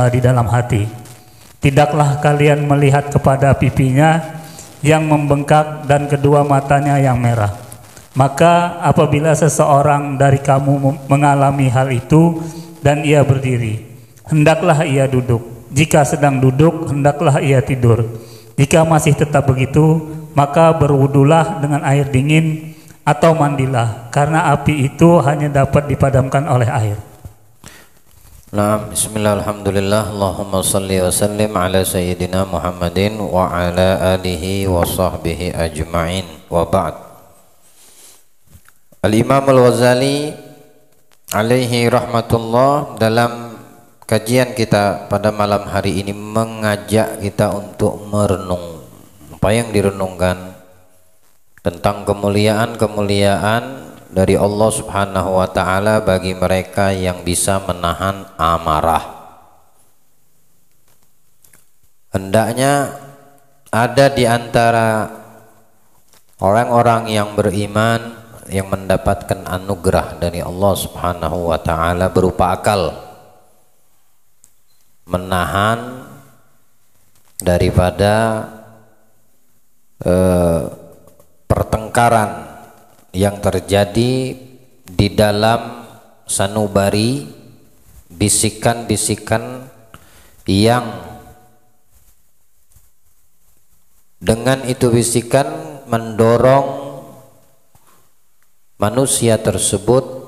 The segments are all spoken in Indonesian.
di dalam hati. Tidaklah kalian melihat kepada pipinya yang membengkak dan kedua matanya yang merah. Maka apabila seseorang dari kamu mengalami hal itu dan ia berdiri, hendaklah ia duduk. Jika sedang duduk, hendaklah ia tidur. Jika masih tetap begitu, maka berwudulah dengan air dingin atau mandilah, karena api itu hanya dapat dipadamkan oleh air. Nah, bismillah, alhamdulillah, Allahumma salli wa sallim ala sayyidina Muhammadin wa ala alihi wa sahbihi ajma'in, wa ba'd. Al-Imam Al-Ghazali alaihi rahmatullah dalam kajian kita pada malam hari ini mengajak kita untuk merenung apa yang direnungkan tentang kemuliaan-kemuliaan dari Allah Subhanahu wa ta'ala bagi mereka yang bisa menahan amarah. Hendaknya ada di antara orang-orang yang beriman yang mendapatkan anugerah dari Allah Subhanahu wa ta'ala berupa akal, menahan daripada pertengkaran yang terjadi di dalam sanubari, bisikan-bisikan yang dengan itu bisikan mendorong manusia tersebut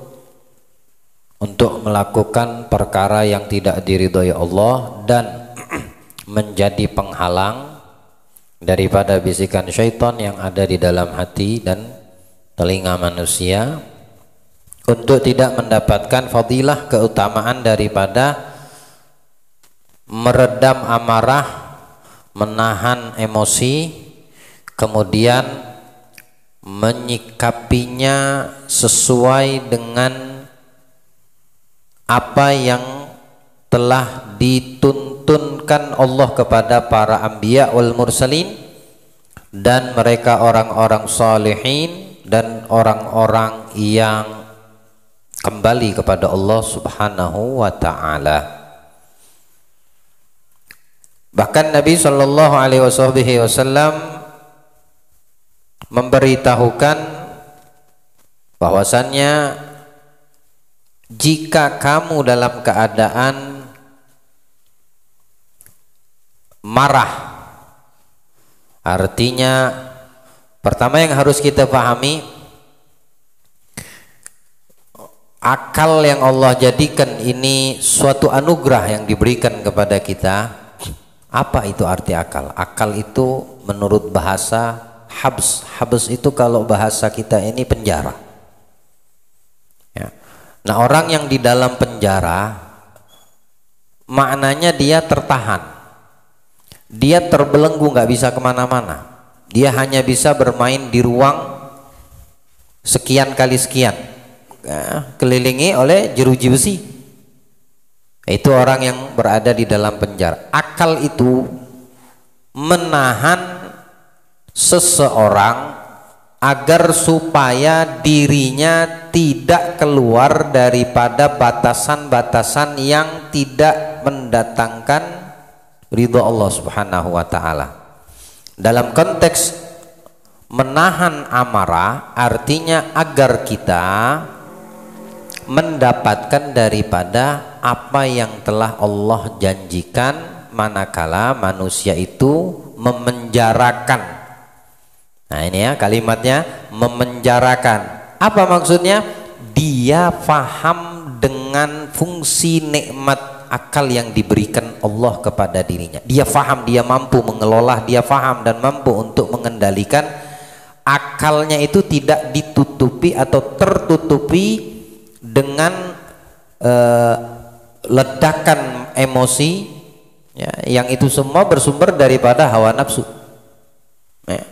untuk melakukan perkara yang tidak diridhoi Allah dan menjadi penghalang daripada bisikan syaitan yang ada di dalam hati dan telinga manusia untuk tidak mendapatkan fadilah keutamaan daripada meredam amarah, menahan emosi, kemudian menyikapinya sesuai dengan apa yang telah dituntunkan Allah kepada para anbiya wal mursalin dan mereka orang-orang salihin dan orang-orang yang kembali kepada Allah Subhanahu wa ta'ala. Bahkan Nabi sallallahu alaihi wasallam memberitahukan bahwasannya jika kamu dalam keadaan marah, artinya pertama yang harus kita pahami, akal yang Allah jadikan ini suatu anugerah yang diberikan kepada kita. Apa itu arti akal? Akal itu menurut bahasa habs. Habs itu kalau bahasa kita ini penjara. Ya. Nah, orang yang di dalam penjara maknanya dia tertahan, dia terbelenggu, nggak bisa kemana-mana. Dia hanya bisa bermain di ruang sekian kali sekian, ya, kelilingi oleh jeruji besi. Itu orang yang berada di dalam penjara. Akal itu menahan seseorang agar supaya dirinya tidak keluar daripada batasan-batasan yang tidak mendatangkan ridho Allah Subhanahu wa ta'ala. Dalam konteks menahan amarah artinya agar kita mendapatkan daripada apa yang telah Allah janjikan manakala manusia itu memenjarakan. Nah ini ya kalimatnya, memenjarakan. Apa maksudnya? Dia faham dengan fungsi nikmat akal yang diberikan Allah kepada dirinya. Dia faham, dia mampu mengelola, dia faham dan mampu untuk mengendalikan. Akalnya itu tidak ditutupi atau tertutupi dengan ledakan emosi, ya, yang itu semua bersumber daripada hawa nafsu, ya.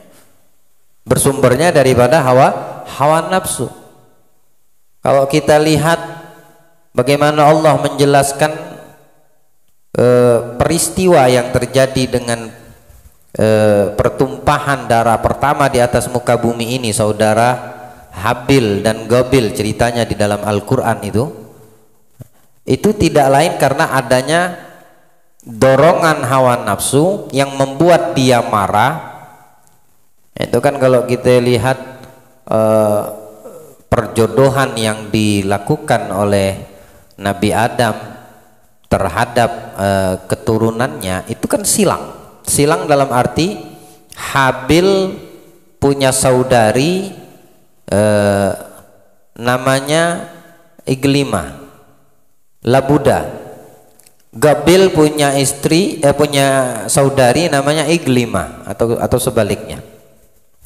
Bersumbernya daripada hawa nafsu. Kalau kita lihat bagaimana Allah menjelaskan peristiwa yang terjadi dengan pertumpahan darah pertama di atas muka bumi ini, saudara Habil dan Gobil, ceritanya di dalam Al-Quran itu tidak lain karena adanya dorongan hawa nafsu yang membuat dia marah. Itu kan kalau kita lihat perjodohan yang dilakukan oleh Nabi Adam terhadap keturunannya, itu kan silang dalam arti Habil punya saudari namanya Iglima Labuda. Gabil punya punya saudari namanya Iglima atau sebaliknya.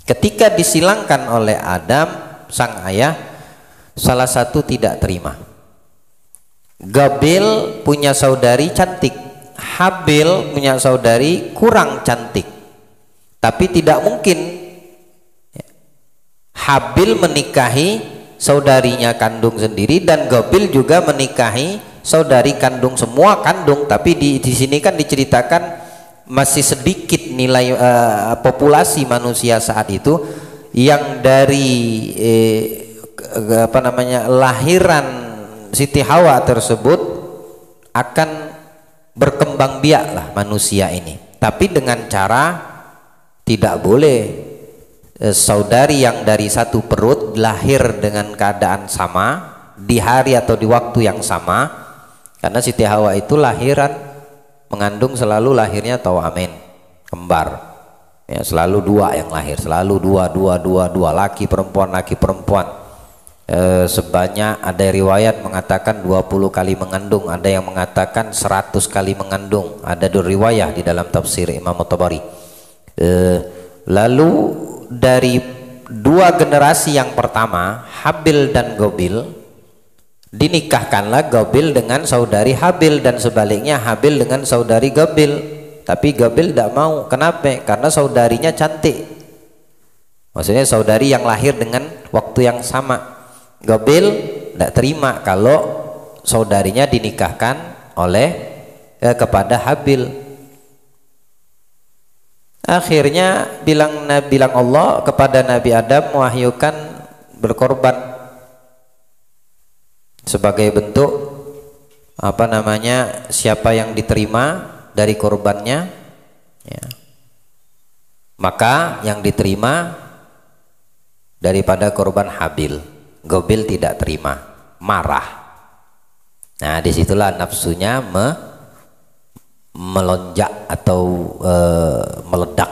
Ketika disilangkan oleh Adam sang ayah, salah satu tidak terima. Gabil punya saudari cantik, Habil punya saudari kurang cantik. Tapi tidak mungkin Habil menikahi saudarinya kandung sendiri dan Gabil juga menikahi saudari kandung, semua kandung. Tapi di sini kan diceritakan masih sedikit nilai populasi manusia saat itu yang dari lahiran Siti Hawa tersebut akan berkembang biak lah manusia ini. Tapi dengan cara tidak boleh saudari yang dari satu perut lahir dengan keadaan sama di hari atau di waktu yang sama. Karena Siti Hawa itu lahiran mengandung selalu lahirnya tawamin, kembar. Ya, selalu dua yang lahir, selalu dua laki perempuan. Sebanyak ada riwayat mengatakan 20 kali mengandung, ada yang mengatakan 100 kali mengandung. Ada dua riwayah di dalam tafsir Imam Tabari. Lalu dari dua generasi yang pertama, Habil dan Gabil, dinikahkanlah Gabil dengan saudari Habil dan sebaliknya Habil dengan saudari Gabil. Tapi Gabil tidak mau. Kenapa? Karena saudarinya cantik. Maksudnya saudari yang lahir dengan waktu yang sama. Gabil tidak terima kalau saudarinya dinikahkan oleh kepada Habil. Akhirnya bilang Allah kepada Nabi Adam, mewahyukan berkorban sebagai bentuk siapa yang diterima dari korbannya, ya. Maka yang diterima daripada korban Habil. Gabil tidak terima, marah. Nah, disitulah nafsunya melonjak atau meledak,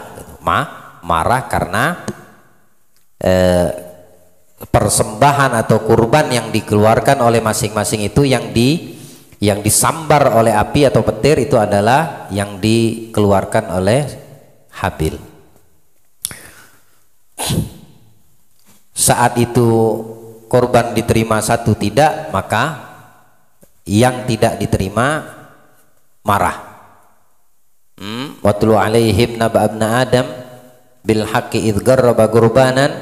marah karena persembahan atau kurban yang dikeluarkan oleh masing-masing itu yang disambar oleh api atau petir itu adalah yang dikeluarkan oleh Habil. Saat itu korban diterima, satu tidak, maka yang tidak diterima marah. Watlu alaihim naba abna Adam bil haqqi idh garraba qurbanan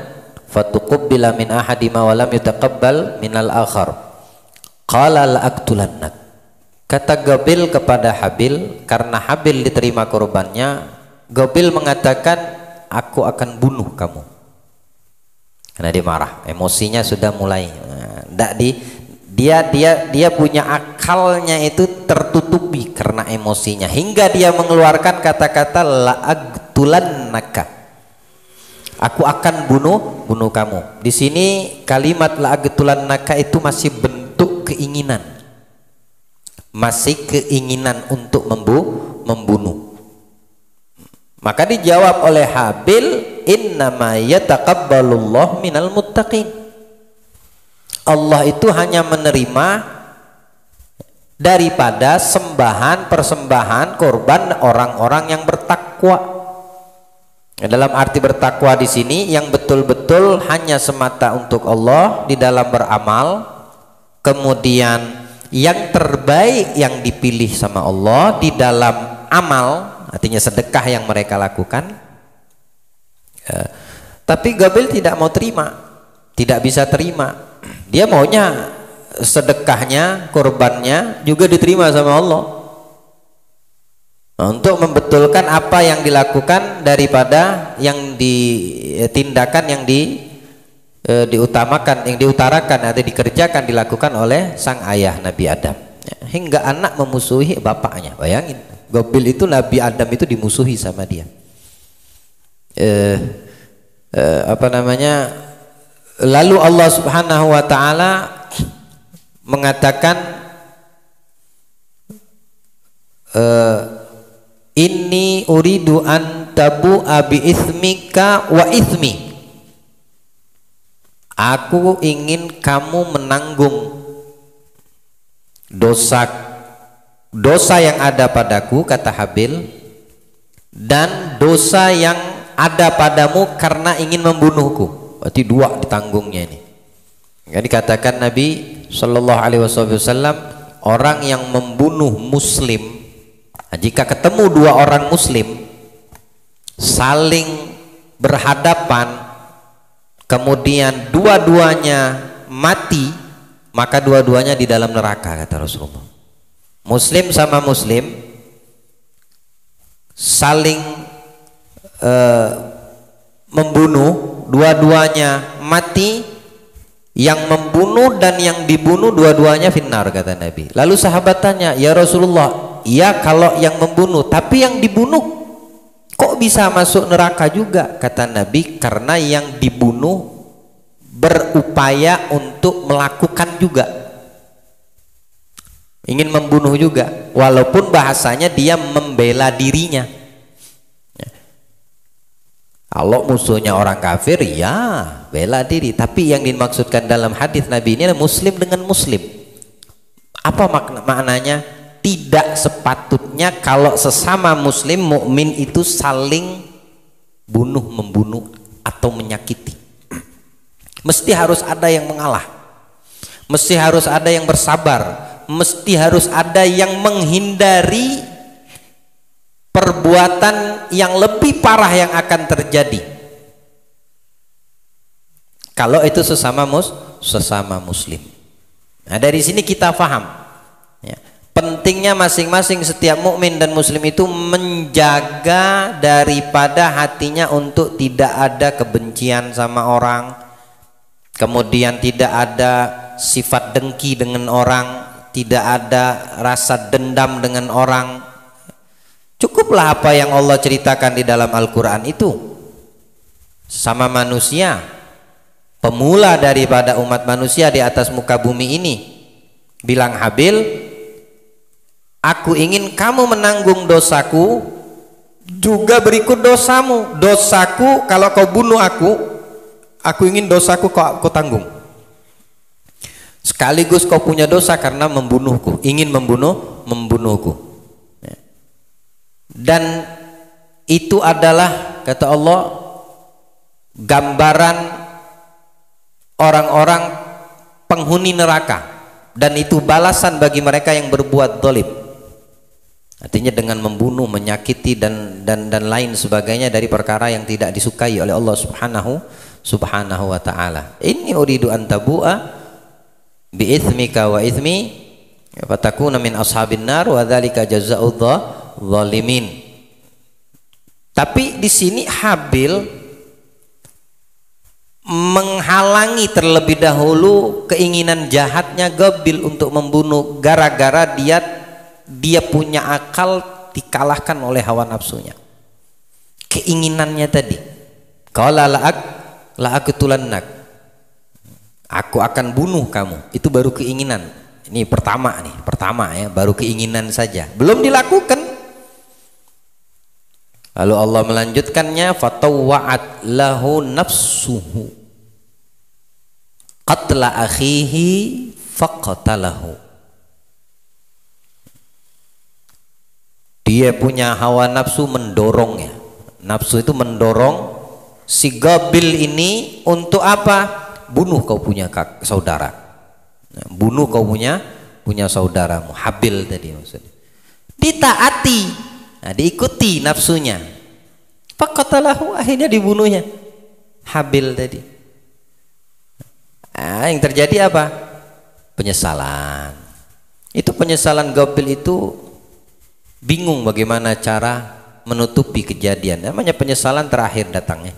fatuqabbala min ahadima wa lam yutaqabbal minal akhar qala la aqtulannak. Kata Gabil kepada Habil, karena Habil diterima korbannya, Gabil mengatakan, aku akan bunuh kamu. Karena dia marah, emosinya sudah mulai. Dia punya akalnya itu tertutupi karena emosinya, hingga dia mengeluarkan kata-kata la'agtulannaka, aku akan bunuh kamu. Di sini kalimat la'agtulannaka itu masih bentuk keinginan, masih keinginan untuk membunuh. Maka dijawab oleh Habil, innama yataqabbalullah minal muttaqin. Allah itu hanya menerima daripada persembahan korban orang-orang yang bertakwa. Dalam arti bertakwa di sini yang betul-betul hanya semata untuk Allah di dalam beramal, kemudian yang terbaik yang dipilih sama Allah di dalam amal, artinya sedekah yang mereka lakukan. Tapi Gabil tidak mau terima, tidak bisa terima. Dia maunya sedekahnya, korbannya juga diterima sama Allah. Untuk membetulkan apa yang dilakukan daripada yang ditindakan, yang diutamakan, yang diutarakan atau dikerjakan, dilakukan oleh sang ayah Nabi Adam. Hingga anak memusuhi bapaknya. Bayangin, Gobil itu Nabi Adam itu dimusuhi sama dia. Apa namanya? Lalu Allah Subhanahu wa taala mengatakan inni uridu an tabu'a bi itsmika wa itsmi. Aku ingin kamu menanggung dosa yang ada padaku, kata Habil, dan dosa yang ada padamu karena ingin membunuhku. Berarti dua ditanggungnya ini. Jadi dikatakan Nabi Shallallahu Alaihi Wasallam, orang yang membunuh Muslim, jika ketemu dua orang Muslim saling berhadapan, kemudian dua-duanya mati, maka dua-duanya di dalam neraka, kata Rasulullah. Muslim sama Muslim saling membunuh, dua-duanya mati, yang membunuh dan yang dibunuh dua-duanya finnar, kata Nabi. Lalu sahabat tanya, ya Rasulullah, ya kalau yang membunuh, tapi yang dibunuh kok bisa masuk neraka juga? Kata Nabi, karena yang dibunuh berupaya untuk melakukan juga, ingin membunuh juga, walaupun bahasanya dia membela dirinya. Kalau musuhnya orang kafir, ya bela diri. Tapi yang dimaksudkan dalam hadis Nabi ini adalah Muslim dengan Muslim. Apa maknanya? Tidak sepatutnya kalau sesama Muslim mukmin itu saling membunuh atau menyakiti. Mesti harus ada yang mengalah, mesti harus ada yang bersabar, mesti harus ada yang menghindari perbuatan yang lebih parah yang akan terjadi. Kalau itu sesama Muslim. Nah, dari sini kita paham, ya, pentingnya masing-masing setiap mukmin dan Muslim itu menjaga daripada hatinya untuk tidak ada kebencian sama orang, kemudian tidak ada sifat dengki dengan orang, tidak ada rasa dendam dengan orang. Cukuplah apa yang Allah ceritakan di dalam Al-Quran itu. Sama manusia, pemula daripada umat manusia di atas muka bumi ini, bilang Habil, aku ingin kamu menanggung dosaku, juga berikut dosamu. Dosaku kalau kau bunuh aku ingin dosaku kau tanggung. Sekaligus kau punya dosa karena membunuhku, ingin membunuhku. Dan itu adalah, kata Allah, gambaran orang-orang penghuni neraka, dan itu balasan bagi mereka yang berbuat zalim. Artinya dengan membunuh, menyakiti dan lain sebagainya dari perkara yang tidak disukai oleh Allah Subhanahu wa taala. Inni uridu an tabu'a bi itsmika wa itsmi fatakuna min ashabin nar wa dzalika jazaa'udz zalimin. Tapi di sini Habil menghalangi terlebih dahulu keinginan jahatnya Gobil untuk membunuh, gara-gara dia punya akal dikalahkan oleh hawa nafsunya, keinginannya tadi. Qala la'aqtulannak, aku akan bunuh kamu. Itu baru keinginan. Ini pertama ya, baru keinginan saja, belum dilakukan. Lalu Allah melanjutkannya, fatawwa'at lahu nafsuhu qatla akhihi faqatalahu. Dia punya hawa nafsu mendorongnya. Nafsu itu mendorong si Gobil ini untuk apa? Bunuh kau punya saudara. Bunuh kau punya saudaramu. Habil tadi maksudnya. Ditaati, nah, diikuti nafsunya. Faqatalahu, akhirnya dibunuhnya Habil tadi. Nah, yang terjadi apa? Penyesalan. Itu penyesalan Gobil itu bingung bagaimana cara menutupi kejadian. Namanya penyesalan terakhir datangnya.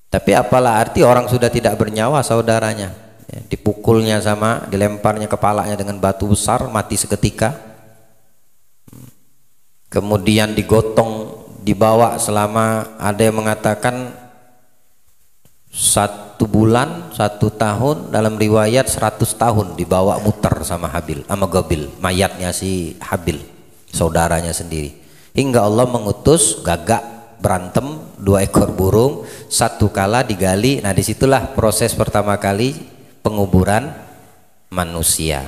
Tapi apalah arti orang sudah tidak bernyawa saudaranya, ya, dipukulnya dilemparnya kepalanya dengan batu besar, mati seketika. kemudian digotong, dibawa selama, ada yang mengatakan 1 bulan, 1 tahun, dalam riwayat 100 tahun dibawa muter sama Habil, sama Qabil, mayatnya si Habil, saudaranya sendiri, hingga Allah mengutus gagak berantem 2 ekor burung, 1 kala digali. Nah disitulah proses pertama kali penguburan manusia.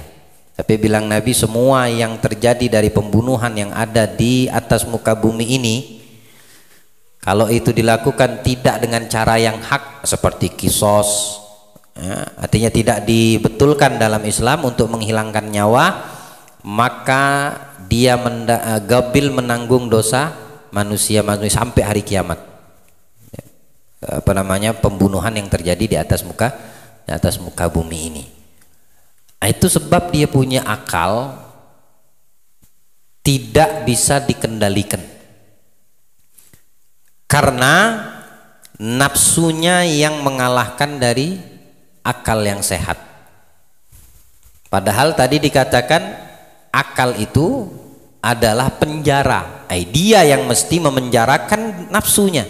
Tapi bilang Nabi, semua yang terjadi dari pembunuhan yang ada di atas muka bumi ini, kalau itu dilakukan tidak dengan cara yang hak seperti kisos, ya, artinya tidak dibetulkan dalam Islam untuk menghilangkan nyawa, maka dia Qabil menanggung dosa manusia sampai hari kiamat. Apa namanya, pembunuhan yang terjadi di atas muka bumi ini. Nah, itu sebab dia punya akal tidak bisa dikendalikan. Karena nafsunya yang mengalahkan dari akal yang sehat. Padahal tadi dikatakan akal itu adalah penjara. Dia yang mesti memenjarakan nafsunya.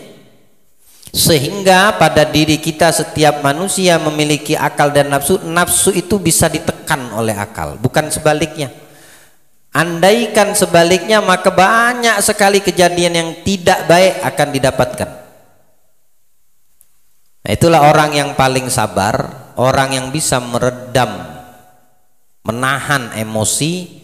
Sehingga pada diri kita, setiap manusia memiliki akal dan nafsu. Nafsu itu bisa ditekan oleh akal, bukan sebaliknya. Andaikan sebaliknya, maka banyak sekali kejadian yang tidak baik akan didapatkan. Nah, itulah orang yang paling sabar, orang yang bisa meredam, menahan emosi,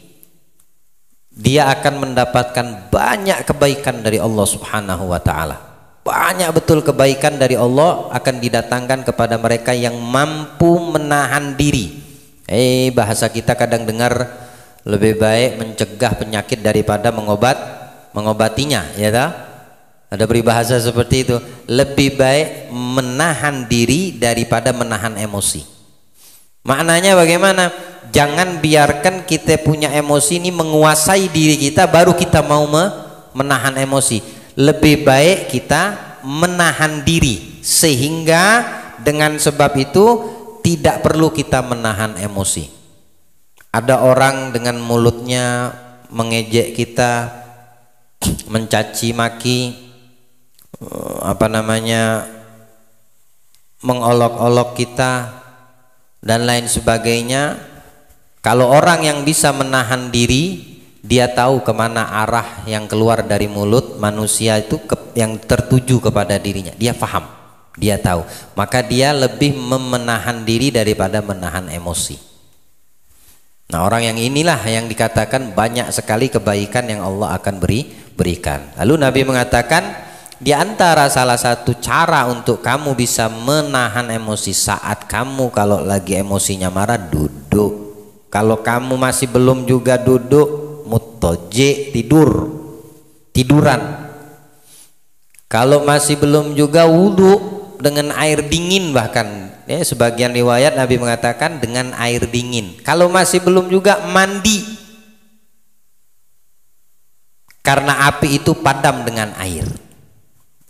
dia akan mendapatkan banyak kebaikan dari Allah Subhanahu wa ta'ala. Banyak betul kebaikan dari Allah akan didatangkan kepada mereka yang mampu menahan diri. Bahasa kita kadang dengar, lebih baik mencegah penyakit daripada mengobatinya, ya tak? Ada peribahasa seperti itu. Lebih baik menahan diri daripada menahan emosi. Maknanya bagaimana? Jangan biarkan kita punya emosi ini menguasai diri kita baru kita mau menahan emosi. Lebih baik kita menahan diri, sehingga dengan sebab itu tidak perlu kita menahan emosi. Ada orang dengan mulutnya mengejek kita, mencaci maki, mengolok-olok kita dan lain sebagainya. Kalau orang yang bisa menahan diri, dia tahu kemana arah yang keluar dari mulut manusia itu yang tertuju kepada dirinya. Dia paham, dia tahu. Maka dia lebih menahan diri daripada menahan emosi. Nah, orang yang inilah yang dikatakan banyak sekali kebaikan yang Allah akan berikan. Lalu Nabi mengatakan, di antara salah satu cara untuk kamu bisa menahan emosi saat kamu kalau lagi emosinya marah, duduk. Kalau kamu masih belum juga duduk, mutoje, tiduran. Kalau masih belum juga, wudhu dengan air dingin bahkan. Ya, sebagian riwayat Nabi mengatakan dengan air dingin. Kalau masih belum juga, mandi. Karena api itu padam dengan air.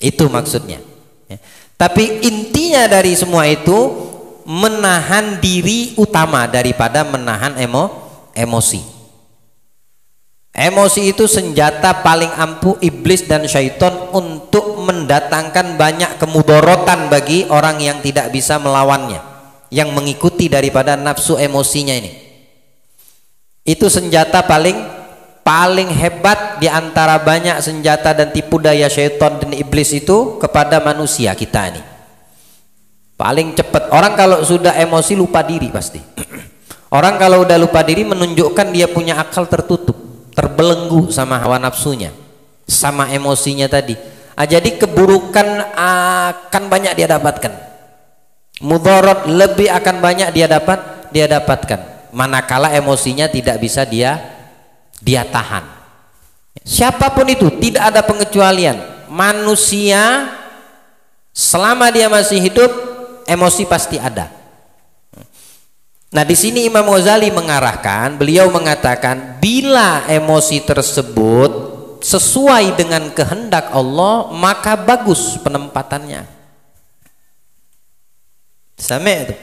Itu maksudnya. Ya. Tapi intinya dari semua itu, menahan diri utama daripada menahan emosi. Emosi itu senjata paling ampuh iblis dan syaitan untuk mendatangkan banyak kemudorotan bagi orang yang tidak bisa melawannya, yang mengikuti daripada nafsu emosinya ini. Itu senjata paling hebat di antara banyak senjata dan tipu daya syaitan dan iblis itu kepada manusia kita ini. Paling cepat. Orang kalau sudah emosi lupa diri pasti. Orang kalau udah lupa diri menunjukkan dia punya akal tertutup, terbelenggu sama hawa nafsunya, sama emosinya tadi. Jadi keburukan akan banyak dia dapatkan, mudarat lebih akan banyak dia dapatkan. Manakala emosinya tidak bisa dia tahan. Siapapun itu, tidak ada pengecualian. Manusia selama dia masih hidup, emosi pasti ada. Nah, di sini Imam Ghazali mengarahkan, beliau mengatakan bila emosi tersebut sesuai dengan kehendak Allah, maka bagus penempatannya. Sama itu.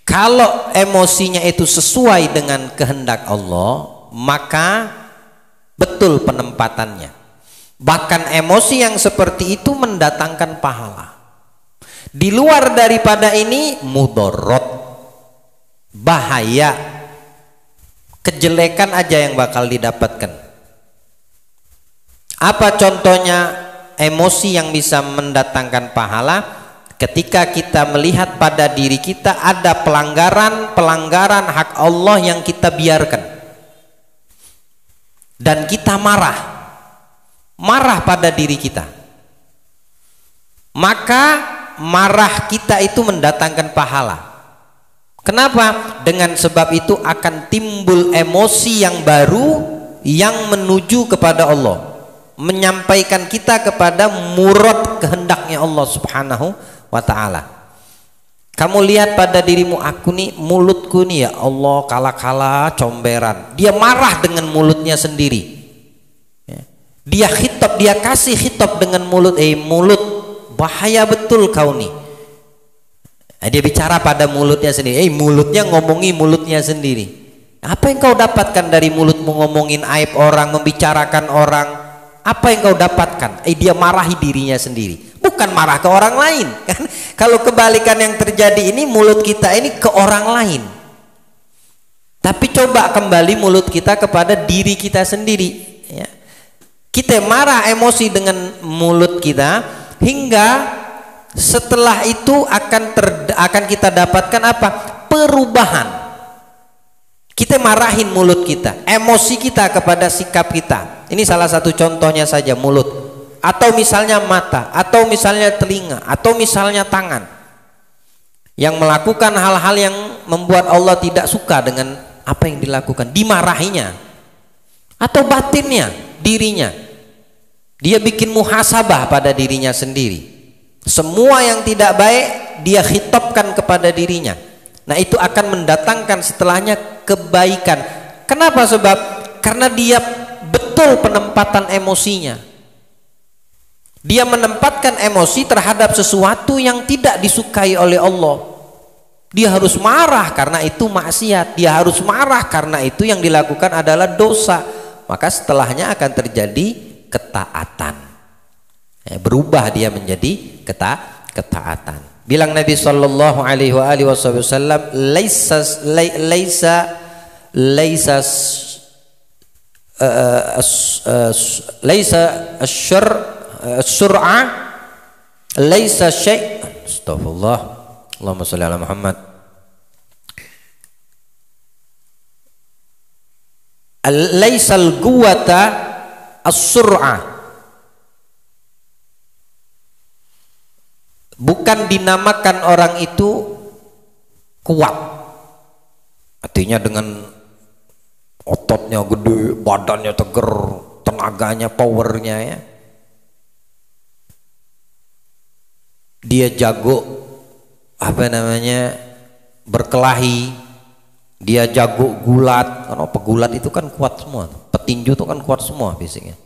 Kalau emosinya itu sesuai dengan kehendak Allah, maka betul penempatannya. Bahkan emosi yang seperti itu mendatangkan pahala. Di luar daripada ini mudarat, bahaya, kejelekan aja yang bakal didapatkan. Apa contohnya emosi yang bisa mendatangkan pahala? Ketika kita melihat pada diri kita ada pelanggaran hak Allah yang kita biarkan, dan kita marah pada diri kita, maka marah kita itu mendatangkan pahala. Kenapa? Dengan sebab itu akan timbul emosi yang baru yang menuju kepada Allah, menyampaikan kita kepada murad kehendaknya Allah Subhanahu wa ta'ala. Kamu lihat pada dirimu, aku nih mulutku nih ya Allah kala-kala comberan. Dia marah dengan mulutnya sendiri. Dia khitab, dia kasih khitab dengan mulut, mulut, bahaya betul kau nih. Dia bicara pada mulutnya sendiri. Mulutnya ngomongi mulutnya sendiri. Apa yang kau dapatkan dari mulutmu ngomongin aib orang, membicarakan orang? Apa yang kau dapatkan? Dia marahi dirinya sendiri. Bukan marah ke orang lain kan? Kalau kebalikan yang terjadi ini, mulut kita ini ke orang lain. Tapi coba kembali mulut kita kepada diri kita sendiri ya. Kita marah emosi dengan mulut kita, hingga setelah itu akan kita dapatkan apa? Perubahan. Kita marahin mulut kita, emosi kita kepada sikap kita. Ini salah satu contohnya saja, mulut. Atau misalnya mata, atau misalnya telinga, atau misalnya tangan, yang melakukan hal-hal yang membuat Allah tidak suka dengan apa yang dilakukan, dimarahinya. Atau batinnya, dirinya, dia bikin muhasabah pada dirinya sendiri. Semua yang tidak baik dia khitabkan kepada dirinya. Nah, itu akan mendatangkan setelahnya kebaikan. Kenapa? Sebab karena dia betul penempatan emosinya. Dia menempatkan emosi terhadap sesuatu yang tidak disukai oleh Allah. Dia harus marah karena itu maksiat. Dia harus marah karena itu yang dilakukan adalah dosa. Maka setelahnya akan terjadi ketaatan. Berubah dia menjadi ketaatan. Bilang Nabi sallallahu alaihi wasallam, laisa sur'ah laisa syai'. Astagfirullah. Allahumma shalli ala Muhammad. Laisal quwwata as-sur'ah. Bukan dinamakan orang itu kuat, artinya dengan ototnya gede, badannya tegar, tenaganya, powernya ya. Dia jago berkelahi, dia jago gulat. Karena pegulat itu kan kuat semua, petinju itu kan kuat semua biasanya.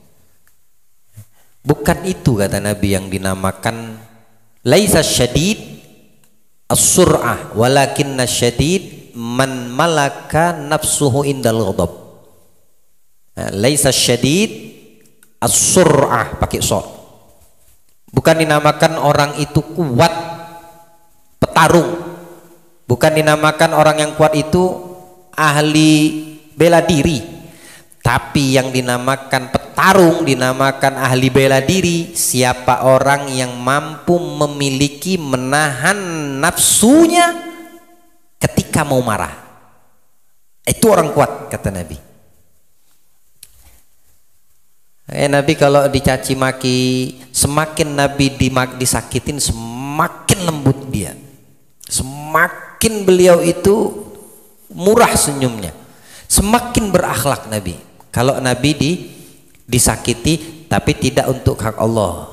Bukan itu kata Nabi yang dinamakan laisa syadid as-sur'ah, walakinna syadid man malaka nafsuhu indal ghadab. Laisa syadid as-sur'ah pakai shad. Bukan dinamakan orang itu kuat petarung. Bukan dinamakan orang yang kuat itu ahli bela diri. Tapi yang dinamakan petarung, dinamakan ahli bela diri, siapa orang yang mampu memiliki, menahan nafsunya ketika mau marah. Itu orang kuat kata Nabi. Nabi kalau dicaci maki, semakin Nabi disakitin, semakin lembut dia, semakin beliau itu murah senyumnya, semakin berakhlak Nabi. Kalau Nabi disakiti tapi tidak untuk hak Allah,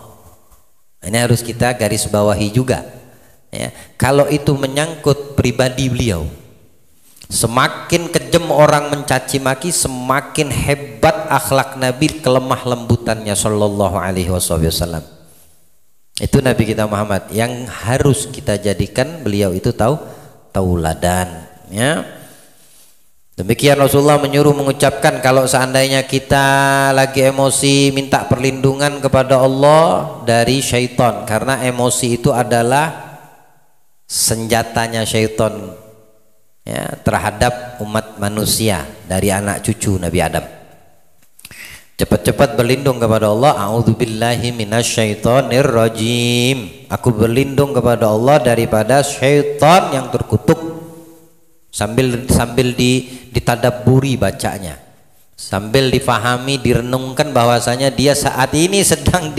ini harus kita garis bawahi juga ya. Kalau itu menyangkut pribadi beliau, semakin kejam orang mencaci maki, semakin hebat akhlak Nabi, kelemah lembutannya sallallahu alaihi wasallam. Itu Nabi kita Muhammad yang harus kita jadikan beliau itu tauladan ya. Demikian Rasulullah menyuruh mengucapkan kalau seandainya kita lagi emosi, minta perlindungan kepada Allah dari syaitan, karena emosi itu adalah senjatanya syaitan ya, terhadap umat manusia dari anak cucu Nabi Adam. Cepat-cepat berlindung kepada Allah. A'udzubillahi minasyaitonir rajim. Aku berlindung kepada Allah daripada syaitan yang terkutuk. Sambil ditadabburi bacanya, sambil difahami, direnungkan bahwasanya dia saat ini sedang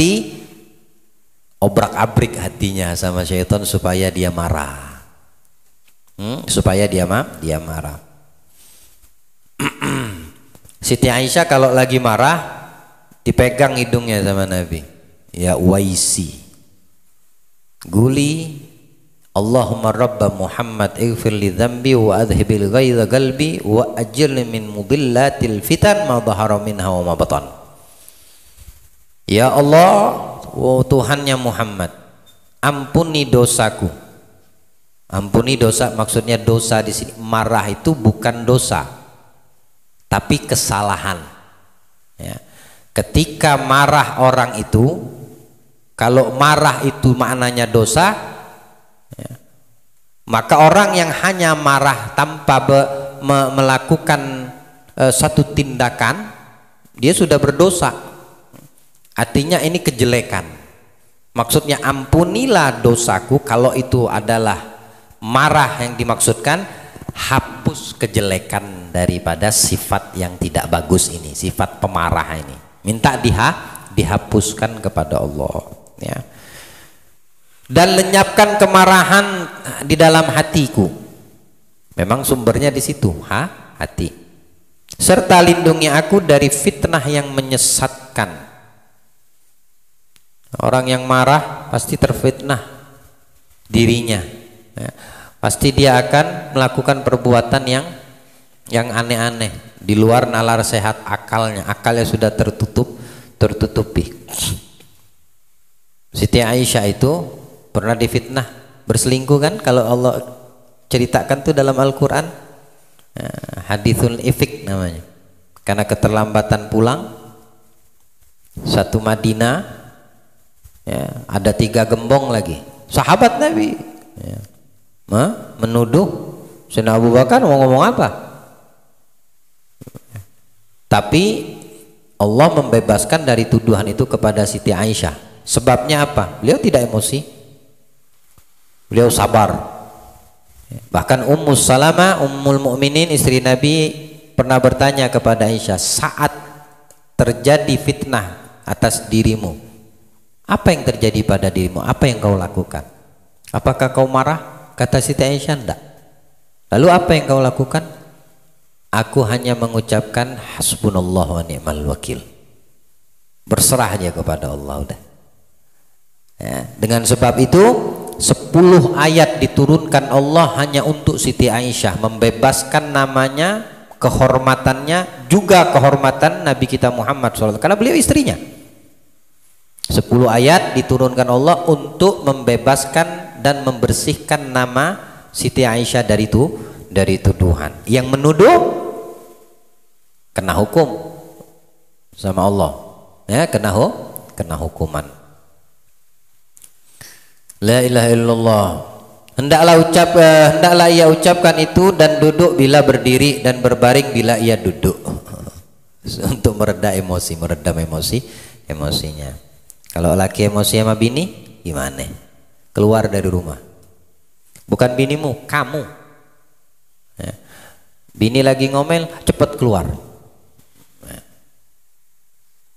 diobrak-abrik hatinya sama syaitan supaya dia marah, supaya dia marah. Siti Aisyah kalau lagi marah dipegang hidungnya sama Nabi, ya Uwaisi, guli Allahumma rabba Muhammad ighfir li dhanbi wa adhibil ghaidha qalbi wa ajirni min mudillatil fitan ma dhahara minha wa ma batan. Ya Allah, oh Tuhannya Muhammad, ampuni dosaku. Ampuni dosa, maksudnya dosa di sini marah itu bukan dosa, tapi kesalahan. Ya. Ketika marah orang itu, kalau marah itu maknanya dosa, ya, maka orang yang hanya marah tanpa melakukan satu tindakan, dia sudah berdosa. Artinya ini kejelekan. Maksudnya ampunilah dosaku, kalau itu adalah marah yang dimaksudkan, hapus kejelekan daripada sifat yang tidak bagus ini, sifat pemarah ini. Minta dihapuskan kepada Allah, ya. Dan lenyapkan kemarahan di dalam hatiku. Memang sumbernya di situ, hati. Serta lindungi aku dari fitnah yang menyesatkan. Orang yang marah pasti terfitnah dirinya, ya. Pasti dia akan melakukan perbuatan yang aneh-aneh di luar nalar sehat akalnya. Akalnya sudah tertutupi. Siti Aisyah itu pernah difitnah berselingkuh kan, kalau Allah ceritakan tuh dalam Al-Quran, hadithul ifik namanya, karena keterlambatan pulang satu Madinah, ya, ada 3 gembong lagi sahabat Nabi, ya, menuduh Sayyidina Abu Bakar mau ngomong apa, tapi Allah membebaskan dari tuduhan itu kepada Siti Aisyah. Sebabnya apa? Beliau tidak emosi, beliau sabar. Bahkan Ummu Salamah, Ummul Mukminin, istri Nabi, pernah bertanya kepada Aisyah, saat terjadi fitnah atas dirimu, apa yang terjadi pada dirimu? Apa yang kau lakukan? Apakah kau marah? Kata Siti Aisyah, enggak. Lalu apa yang kau lakukan? Aku hanya mengucapkan hasbunallah wa ni'mal wakil. Berserah aja kepada Allah, udah. Ya, dengan sebab itu 10 ayat diturunkan Allah hanya untuk Siti Aisyah, membebaskan namanya, kehormatannya, juga kehormatan Nabi kita Muhammad SAW, karena beliau istrinya. 10 ayat diturunkan Allah untuk membebaskan dan membersihkan nama Siti Aisyah dari tuduhan. Yang menuduh kena hukum sama Allah, ya, kena hukuman. La ilaha illallah. Hendaklah ia ucapkan itu dan duduk bila berdiri dan berbaring bila ia duduk, untuk meredam emosinya. Kalau laki emosi sama bini gimana? Keluar dari rumah. Bukan binimu, kamu. Ya. Bini lagi ngomel, cepat keluar.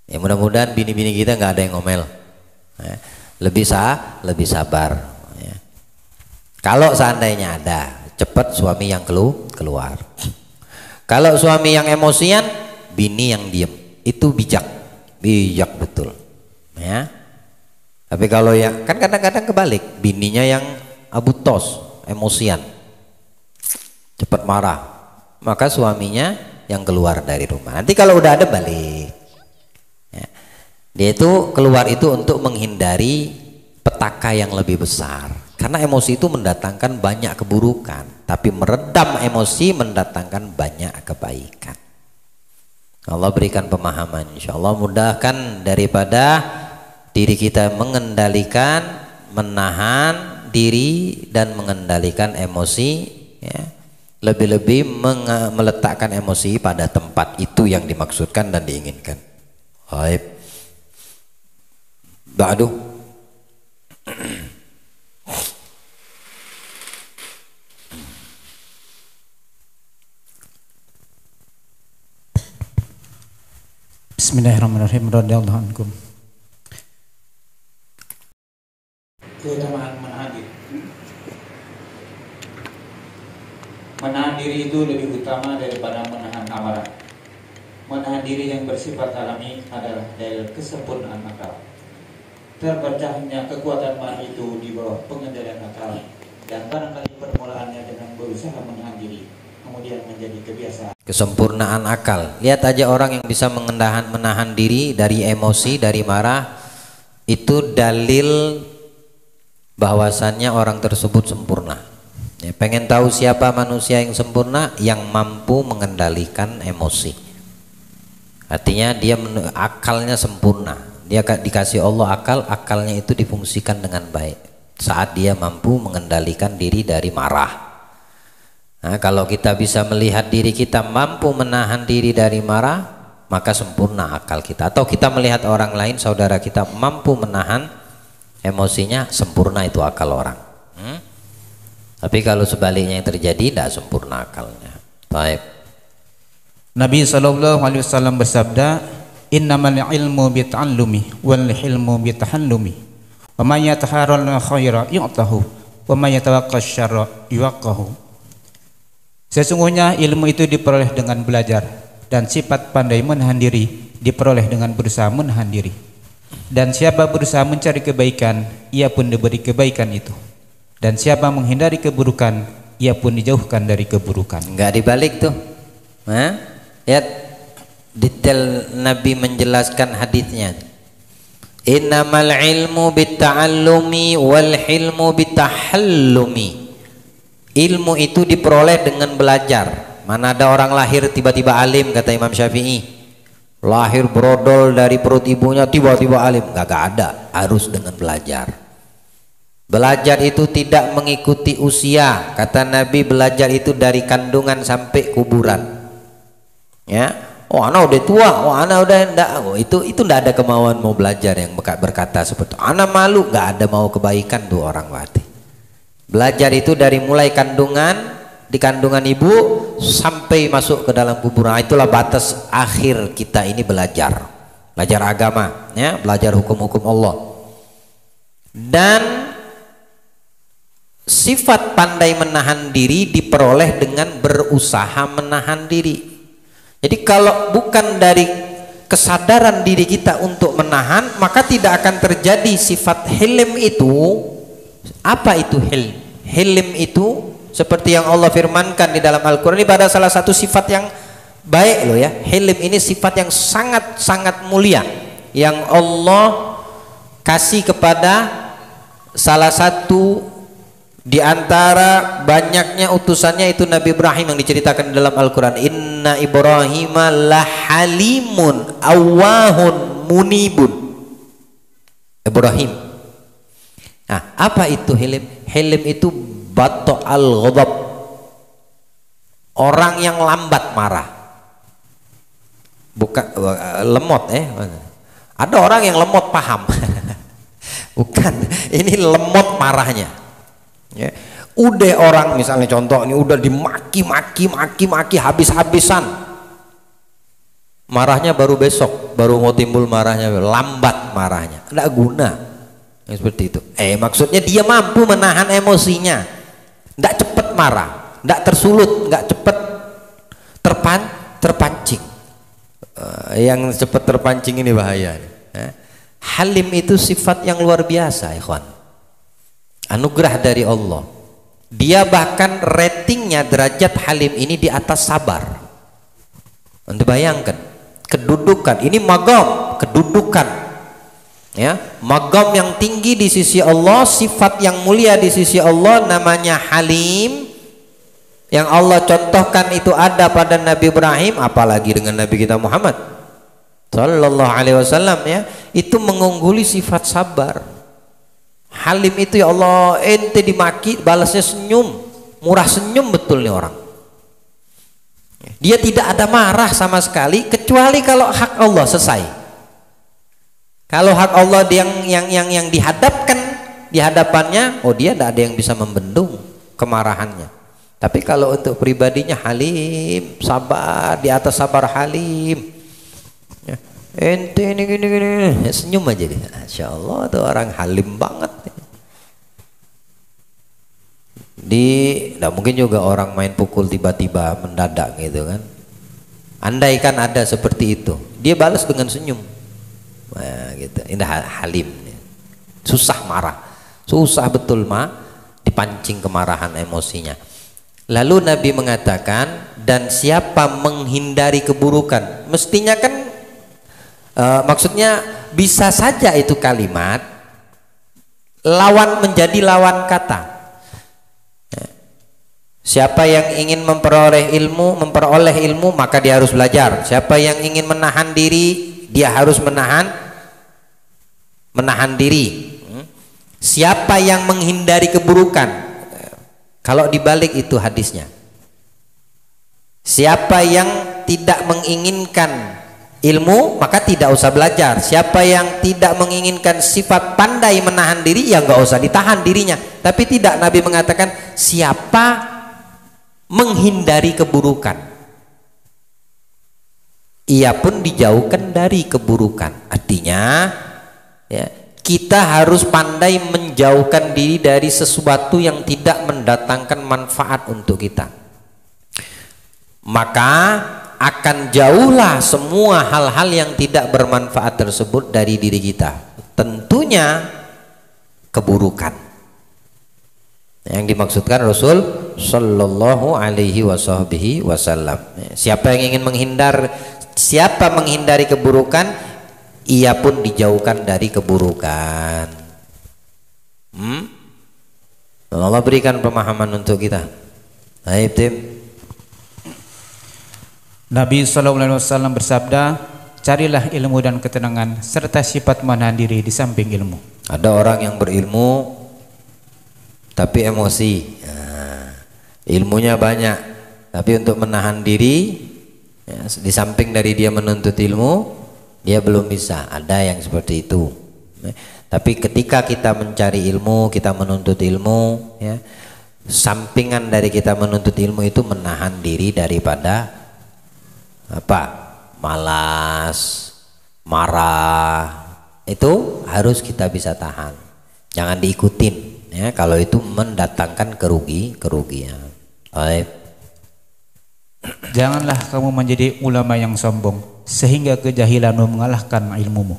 Ya, mudah-mudahan bini-bini kita nggak ada yang ngomel. Ya. Lebih sabar, ya. Kalau seandainya ada, cepat suami yang keluar. Kalau suami yang emosian, bini yang diem, itu bijak betul, ya. Tapi kalau yang kan kadang-kadang kebalik, bininya yang abu tos, emosian, cepat marah, maka suaminya yang keluar dari rumah. Nanti kalau udah ada balik. Dia itu keluar itu untuk menghindari petaka yang lebih besar, karena emosi itu mendatangkan banyak keburukan. tapi meredam emosi mendatangkan banyak kebaikan. Allah berikan pemahaman, insyaallah mudahkan daripada diri kita mengendalikan, menahan diri dan mengendalikan emosi, ya. Lebih-lebih meletakkan emosi pada tempat itu yang dimaksudkan dan diinginkan. Baik. Ba'du. Bismillahirrahmanirrahim. Radhiyallahu ankum. Keutamaan menahan diri. Menahan diri itu lebih utama daripada menahan amarah. Menahan diri yang bersifat alami adalah dalil kesempurnaan akal. Terpecahnya kekuatan marah itu di bawah pengendalian akal, dan barangkali permulaannya dengan berusaha menahan diri, kemudian menjadi kebiasaan. Kesempurnaan akal. Lihat aja orang yang bisa menahan diri dari emosi, dari marah, itu dalil bahwasannya orang tersebut sempurna. Ya, pengen tahu siapa manusia yang sempurna? Yang mampu mengendalikan emosi. Artinya dia akalnya sempurna. Dia dikasih Allah akal, akalnya itu difungsikan dengan baik saat dia mampu mengendalikan diri dari marah. Nah, kalau kita bisa melihat diri kita mampu menahan diri dari marah, maka sempurna akal kita. Atau kita melihat orang lain, saudara kita mampu menahan emosinya, sempurna itu akal orang. Tapi kalau sebaliknya yang terjadi, tidak sempurna akalnya. Baik. Nabi SAW bersabda, innamal ilmu bita'allumi wal hilmu bitahallumi wa man yataharral khaira yu'tahu wa man yatawaqqas syarra yuwaqqahu. Sesungguhnya ilmu itu diperoleh dengan belajar, dan sifat pandai menahan diri diperoleh dengan berusaha menahan diri. Dan siapa berusaha mencari kebaikan, ia pun diberi kebaikan itu. Dan siapa menghindari keburukan, ia pun dijauhkan dari keburukan. Enggak dibalik tuh. Lihat detail Nabi menjelaskan hadisnya. Innamal ilmu bitta'allumi wal hilmu bitahallumi. Ilmu itu diperoleh dengan belajar. Mana ada orang lahir tiba-tiba alim, kata Imam Syafi'i. Lahir brodol dari perut ibunya tiba-tiba alim. Gak ada, harus dengan belajar. Belajar itu tidak mengikuti usia. Kata Nabi, belajar itu dari kandungan sampai kuburan. Ya, oh anak udah tua, oh anak udah enggak, oh itu enggak ada kemauan mau belajar yang berkata seperti itu. Anak malu, enggak ada mau kebaikan tuh orang mati. Belajar itu dari mulai kandungan, di kandungan ibu sampai masuk ke dalam kuburan. Itulah batas akhir kita ini belajar agama, ya, belajar hukum-hukum Allah. Dan sifat pandai menahan diri diperoleh dengan berusaha menahan diri. Jadi kalau bukan dari kesadaran diri kita untuk menahan, maka tidak akan terjadi sifat hilm itu. Apa itu hilm? Hilm itu seperti yang Allah firmankan di dalam Al-Quran, ini pada salah satu sifat yang baik loh ya. Hilm ini sifat yang sangat-sangat mulia yang Allah kasih kepada salah satu di antara banyaknya utusannya, itu Nabi Ibrahim yang diceritakan dalam Al-Quran. Inna Ibrahima lahalimun awahun munibun. Ibrahim. Nah, apa itu hilm? Hilm itu bato'al ghadab, orang yang lambat marah. Bukan lemot Ada orang yang lemot paham. Bukan, ini lemot marahnya. Ya. Udah orang misalnya contoh ini udah dimaki habis-habisan, marahnya baru besok, baru mau timbul marahnya, lambat marahnya, enggak guna. Yang seperti itu. Maksudnya dia mampu menahan emosinya, enggak cepat marah, enggak tersulut, enggak cepat terpancing. Yang cepat terpancing ini bahaya. Halim itu sifat yang luar biasa, ikhwan. Anugerah dari Allah. Dia bahkan ratingnya derajat halim ini di atas sabar. Anda bayangkan kedudukan ini, magam kedudukan, ya, magam yang tinggi di sisi Allah, sifat yang mulia di sisi Allah, namanya halim. yang Allah contohkan itu ada pada Nabi Ibrahim, apalagi dengan Nabi kita Muhammad Sallallahu Alaihi Wasallam, ya, itu mengungguli sifat sabar. Halim itu, ya Allah, ente dimaki balasnya senyum, murah senyum betul nih orang. Dia tidak ada marah sama sekali kecuali kalau hak Allah selesai. Kalau hak Allah yang dihadapkan di hadapannya, oh dia tidak ada yang bisa membendung kemarahannya. Tapi kalau untuk pribadinya halim, sabar, di atas sabar halim. Ya, ente ini gini, senyum aja deh. Masya Allah tuh orang halim banget. Tidak mungkin juga orang main pukul tiba-tiba mendadak gitu kan. Andai kan ada seperti itu, dia balas dengan senyum. Nah, gitu. Ini halim. Susah marah, susah betul dipancing kemarahan emosinya. Lalu Nabi mengatakan, dan siapa menghindari keburukan, mestinya kan maksudnya bisa saja itu kalimat lawan menjadi lawan kata. Siapa yang ingin memperoleh ilmu maka dia harus belajar. Siapa yang ingin menahan diri, dia harus menahan diri. Siapa yang menghindari keburukan, kalau dibalik itu hadisnya, siapa yang tidak menginginkan ilmu maka tidak usah belajar. Siapa yang tidak menginginkan sifat pandai menahan diri, ya nggak usah ditahan dirinya. Tapi tidak, Nabi mengatakan siapa menghindari keburukan, ia pun dijauhkan dari keburukan. Artinya, ya, kita harus pandai menjauhkan diri dari sesuatu yang tidak mendatangkan manfaat untuk kita. Maka akan jauhlah semua hal-hal yang tidak bermanfaat tersebut dari diri kita. Tentunya keburukan. Yang dimaksudkan Rasul Sallallahu Alaihi Wasallam. Siapa yang ingin menghindari keburukan, ia pun dijauhkan dari keburukan. Allah berikan pemahaman untuk kita. Baik, tim. Nabi Sallallahu Alaihi Wasallam bersabda, carilah ilmu dan ketenangan serta sifat menahan diri di samping ilmu. Ada orang yang berilmu tapi emosi, ilmunya banyak, tapi untuk menahan diri, ya, di samping dari dia menuntut ilmu, dia belum bisa. Ada yang seperti itu. Tapi ketika kita mencari ilmu, kita menuntut ilmu, ya, sampingan dari kita menuntut ilmu itu menahan diri daripada malas, marah. Itu harus kita bisa tahan. Jangan diikutin. Ya, kalau itu mendatangkan kerugian. Baik. Janganlah kamu menjadi ulama yang sombong sehingga kejahilanmu mengalahkan ilmumu.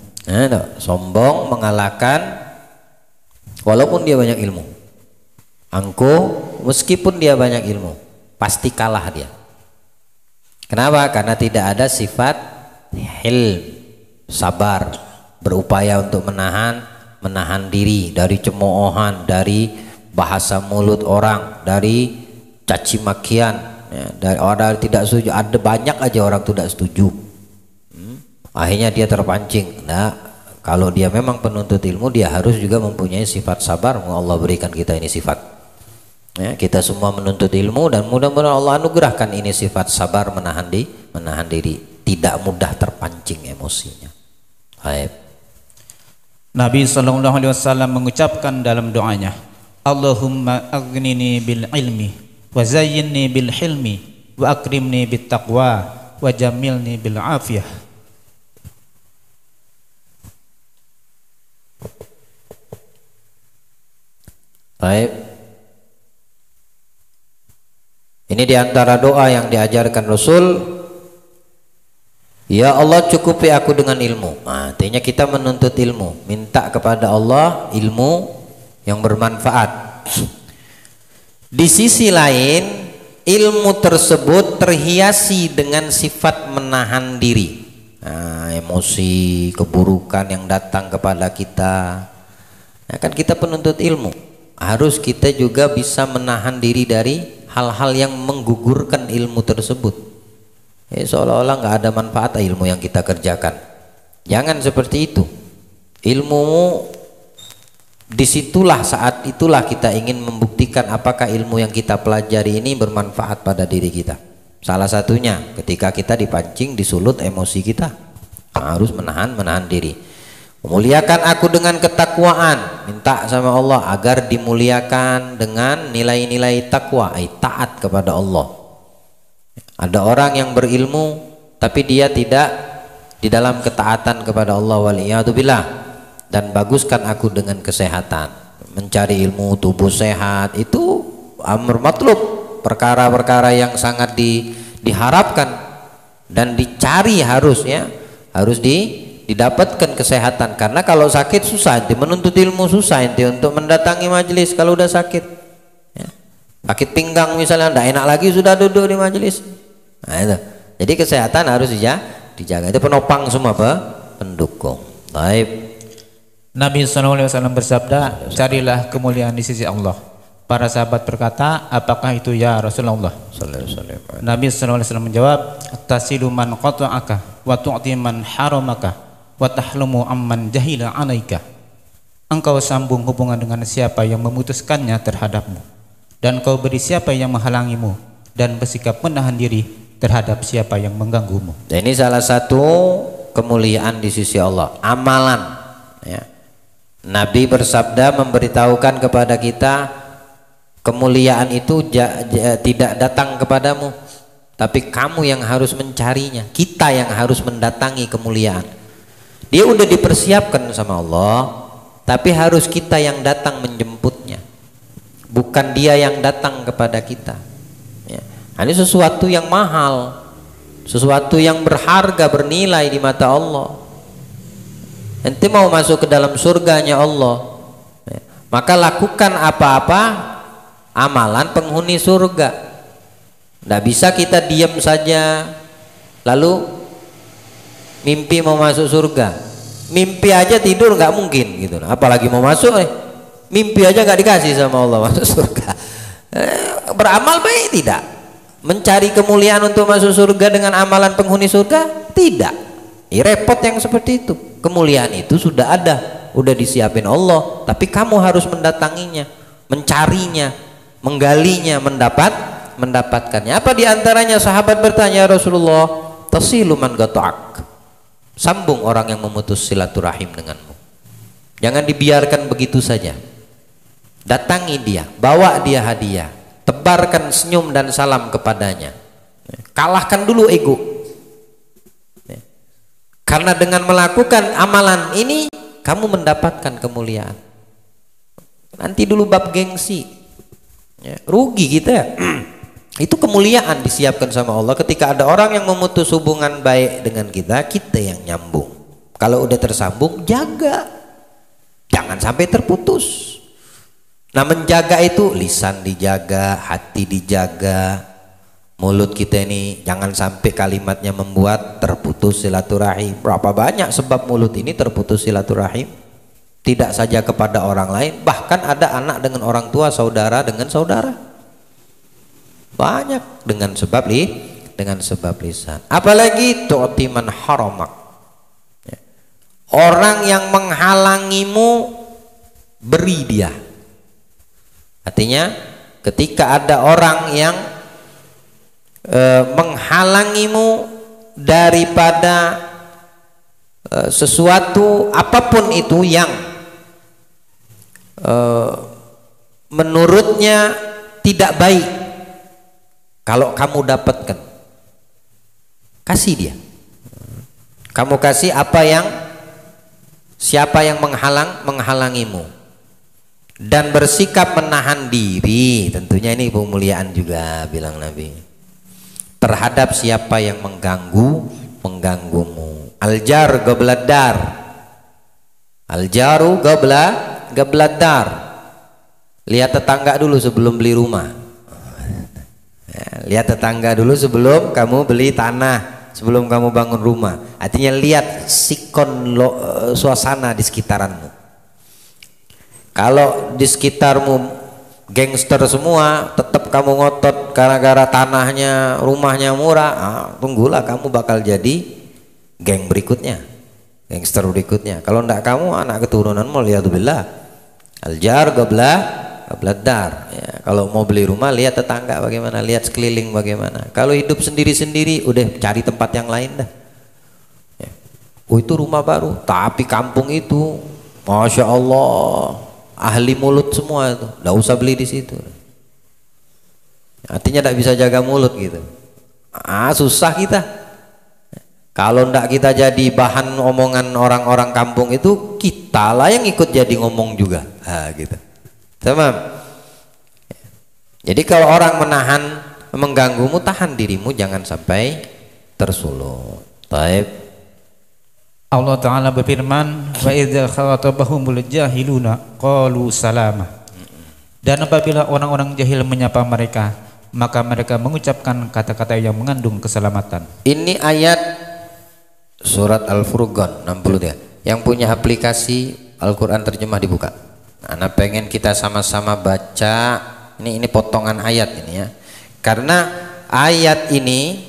Sombong mengalahkan walaupun dia banyak ilmu. Angkuh meskipun dia banyak ilmu, pasti kalah dia. Kenapa? Karena tidak ada sifat hilm, sabar, berupaya untuk menahan diri dari cemoohan, dari bahasa mulut orang, dari caci makian, ya, dari orang tidak setuju. Ada banyak aja orang tidak setuju. Akhirnya dia terpancing. Nah, kalau dia memang penuntut ilmu, dia harus juga mempunyai sifat sabar. Allah berikan kita ini sifat. Ya, kita semua menuntut ilmu dan mudah-mudahan Allah anugerahkan ini sifat sabar, menahan diri, tidak mudah terpancing emosinya. Baik. Nabi Sallallahu Alaihi Wasallam mengucapkan dalam doanya, Allahumma aghnini bil ilmi wa zayyinni bil hilmi wa akrimni bit taqwa wa jamilni bil afiyah. Baik. Ini diantara doa yang diajarkan Rasul. Ya Allah, cukupi aku dengan ilmu. Artinya kita menuntut ilmu, minta kepada Allah ilmu yang bermanfaat. Di sisi lain, ilmu tersebut terhiasi dengan sifat menahan diri. Emosi, keburukan yang datang kepada kita. Kan kita penuntut ilmu, harus kita juga bisa menahan diri dari hal-hal yang menggugurkan ilmu tersebut. Seolah-olah nggak ada manfaat ilmu yang kita kerjakan. Jangan seperti itu. Ilmu disitulah, saat itulah kita ingin membuktikan apakah ilmu yang kita pelajari ini bermanfaat pada diri kita. Salah satunya ketika kita dipancing, disulut emosi kita, harus menahan diri. Muliakan aku dengan ketakwaan, minta sama Allah agar dimuliakan dengan nilai-nilai takwa, taat kepada Allah. Ada orang yang berilmu tapi dia tidak di dalam ketaatan kepada Allah, waliyadzubillah. Dan baguskan aku dengan kesehatan. Mencari ilmu, tubuh sehat itu amr matlub, perkara-perkara yang sangat diharapkan dan dicari, harus didapatkan kesehatan. Karena kalau sakit susah, menuntut ilmu susah untuk mendatangi majelis kalau udah sakit. Sakit pinggang misalnya, tidak enak lagi sudah duduk di majelis. Nah, itu. Jadi kesehatan harus dijaga. Itu penopang semua pendukung. Baik. Nabi SAW bersabda, carilah kemuliaan di sisi Allah. Para sahabat berkata, apakah itu ya Rasulullah? Nabi SAW menjawab, tasilu man qata'aka wa tu'ti man haramaka wa tahlumu amman jahila alaika. Engkau sambung hubungan dengan siapa yang memutuskannya terhadapmu, dan kau beri siapa yang menghalangimu, dan bersikap menahan diri terhadap siapa yang mengganggumu. Dan ini salah satu kemuliaan di sisi Allah, amalan. Ya. Nabi bersabda memberitahukan kepada kita, kemuliaan itu tidak datang kepadamu, tapi kamu yang harus mencarinya. Kita yang harus mendatangi kemuliaan. Dia udah dipersiapkan sama Allah, tapi harus kita yang datang menjemputnya, bukan dia yang datang kepada kita. Ya. Ini sesuatu yang mahal, sesuatu yang berharga, bernilai di mata Allah. Ente mau masuk ke dalam surganya Allah, maka lakukan apa-apa amalan penghuni surga. Tidak bisa kita diam saja lalu mimpi mau masuk surga. Mimpi aja tidur nggak mungkin gitu, apalagi mau masuk mimpi aja nggak dikasih sama Allah masuk surga. Beramal baik tidak, mencari kemuliaan untuk masuk surga dengan amalan penghuni surga tidak. Repot yang seperti itu. Kemuliaan itu sudah ada, udah disiapin Allah, tapi kamu harus mendatanginya, mencarinya, menggalinya, mendapatkannya. Apa diantaranya? Sahabat bertanya, Rasulullah, tasilu man qata'ak, sambung orang yang memutus silaturahim denganmu. Jangan dibiarkan begitu saja. Datangi dia, bawa dia hadiah, tebarkan senyum dan salam kepadanya. Kalahkan dulu ego. Karena dengan melakukan amalan ini kamu mendapatkan kemuliaan. Nanti dulu bab gengsi, rugi kita. Itu kemuliaan disiapkan sama Allah. Ketika ada orang yang memutus hubungan baik dengan kita, kita yang nyambung. Kalau udah tersambung, jaga, jangan sampai terputus. Nah, menjaga itu lisan dijaga, hati dijaga. Mulut kita ini jangan sampai kalimatnya membuat terputus silaturahim. Berapa banyak sebab mulut ini terputus silaturahim? Tidak saja kepada orang lain, bahkan ada anak dengan orang tua, saudara dengan saudara. Banyak dengan sebab lisan. Apalagi tu'ti man haramak. Orang yang menghalangimu, beri dia. Artinya ketika ada orang yang menghalangimu daripada sesuatu apapun itu yang menurutnya tidak baik, kalau kamu dapatkan, kasih dia. Kamu kasih apa yang, siapa yang menghalangimu, dan bersikap menahan diri. Tentunya ini pemuliaan juga, bilang Nabi, terhadap siapa yang mengganggumu. Aljar gobladar, aljaru gobladar. Lihat tetangga dulu sebelum beli rumah. Lihat tetangga dulu sebelum kamu beli tanah, sebelum kamu bangun rumah. Artinya lihat sikon suasana di sekitaranmu. Kalau di sekitarmu gangster semua, tetap tetap kamu ngotot gara-gara tanahnya, rumahnya murah, tunggulah kamu bakal jadi geng berikutnya, gangster berikutnya. Kalau enggak kamu anak keturunanmu liyadzubillah aljar gobladar ya. Kalau mau beli rumah lihat tetangga bagaimana, lihat sekeliling bagaimana. Kalau hidup sendiri-sendiri udah cari tempat yang lain dah ya. Oh itu rumah baru, tapi kampung itu Masya Allah ahli mulut semua itu, nggak usah beli di situ. Artinya tidak bisa jaga mulut gitu. Susah kita. Kalau ndak kita jadi bahan omongan orang-orang kampung itu, kita lah yang ikut jadi ngomong juga. Gitu. Tamam. Jadi kalau orang menahan, mengganggumu, tahan dirimu, jangan sampai tersulut. Taib. Allah Ta'ala berfirman, wa idza khawatabahumul jahiluna qalu salama. Dan apabila orang-orang jahil menyapa mereka, maka mereka mengucapkan kata-kata yang mengandung keselamatan. Ini ayat surat Al-Furqan 63. Yang punya aplikasi Al-Quran terjemah dibuka. Anak pengen kita sama-sama baca. Ini potongan ayat ini ya. Karena ayat ini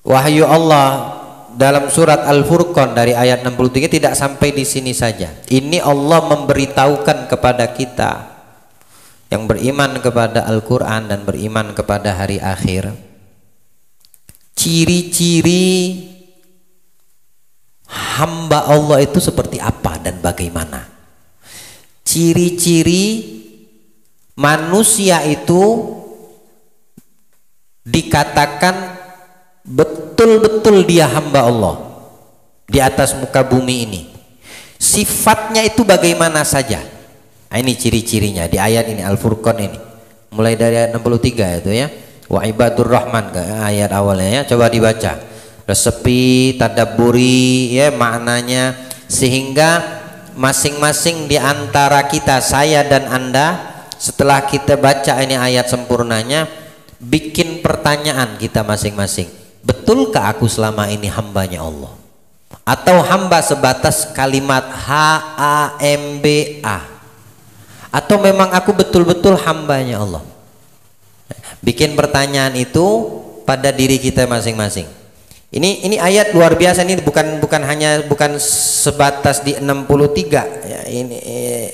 wahyu Allah dalam surat Al-Furqan dari ayat 63 tidak sampai di sini saja. Ini Allah memberitahukan kepada kita yang beriman kepada Al-Quran dan beriman kepada hari akhir, ciri-ciri hamba Allah itu seperti apa dan bagaimana. Ciri-ciri manusia itu dikatakan betul-betul dia hamba Allah di atas muka bumi ini. Sifatnya itu bagaimana saja. Nah, ini ciri-cirinya di ayat ini Al-Furqan ini. Mulai dari ayat 63 itu ya. Wa ibadur rahman ayat awalnya ya. Coba dibaca. Resepi, tadabburi ya maknanya, sehingga masing-masing di antara kita, saya dan Anda, setelah kita baca ini ayat sempurnanya, bikin pertanyaan kita masing-masing. Betulkah aku selama ini hambanya Allah? Atau hamba sebatas kalimat H-A-M-B-A? Atau memang aku betul-betul hambanya Allah? Bikin pertanyaan itu pada diri kita masing-masing. Ini ayat luar biasa, ini bukan sebatas di 63 ya,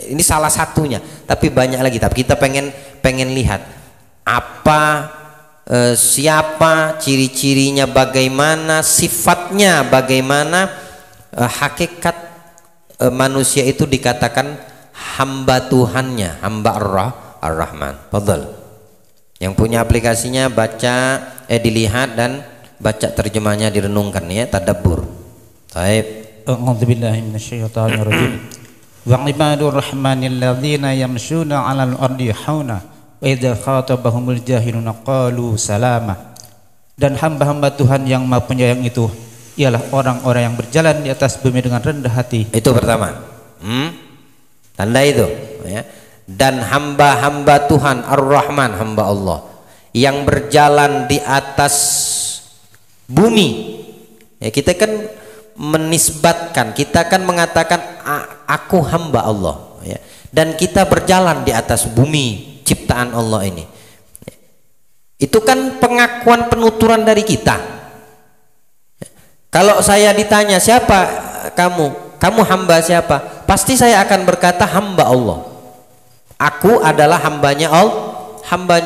ini salah satunya, tapi banyak lagi. Tapi kita pengen lihat apa, siapa, ciri-cirinya bagaimana, sifatnya bagaimana. Hakikat manusia itu dikatakan hamba Tuhannya, hamba Ar-Rahman. Fadhal. Yang punya aplikasinya baca, dilihat dan baca terjemahnya, direnungkan ya, tadabbur. Baik. A'udzubillahi minasyaitonir rajim. Wa ibadur rahmanil ladzina yamshuna 'alal ardi hauna wa idza khatabahumul jahiluna qalu salama. Dan hamba-hamba Tuhan yang Maha Penyayang itu ialah orang-orang yang berjalan di atas bumi dengan rendah hati. Itu pertama. Tanda itu ya. Dan hamba-hamba Tuhan Ar-Rahman, hamba Allah yang berjalan di atas bumi ya. Kita kan menisbatkan, kita kan mengatakan aku hamba Allah ya. Dan kita berjalan di atas bumi ciptaan Allah ini. Itu kan pengakuan penuturan dari kita. Kalau saya ditanya siapa kamu hamba siapa, pasti saya akan berkata hamba Allah. Aku adalah hambanya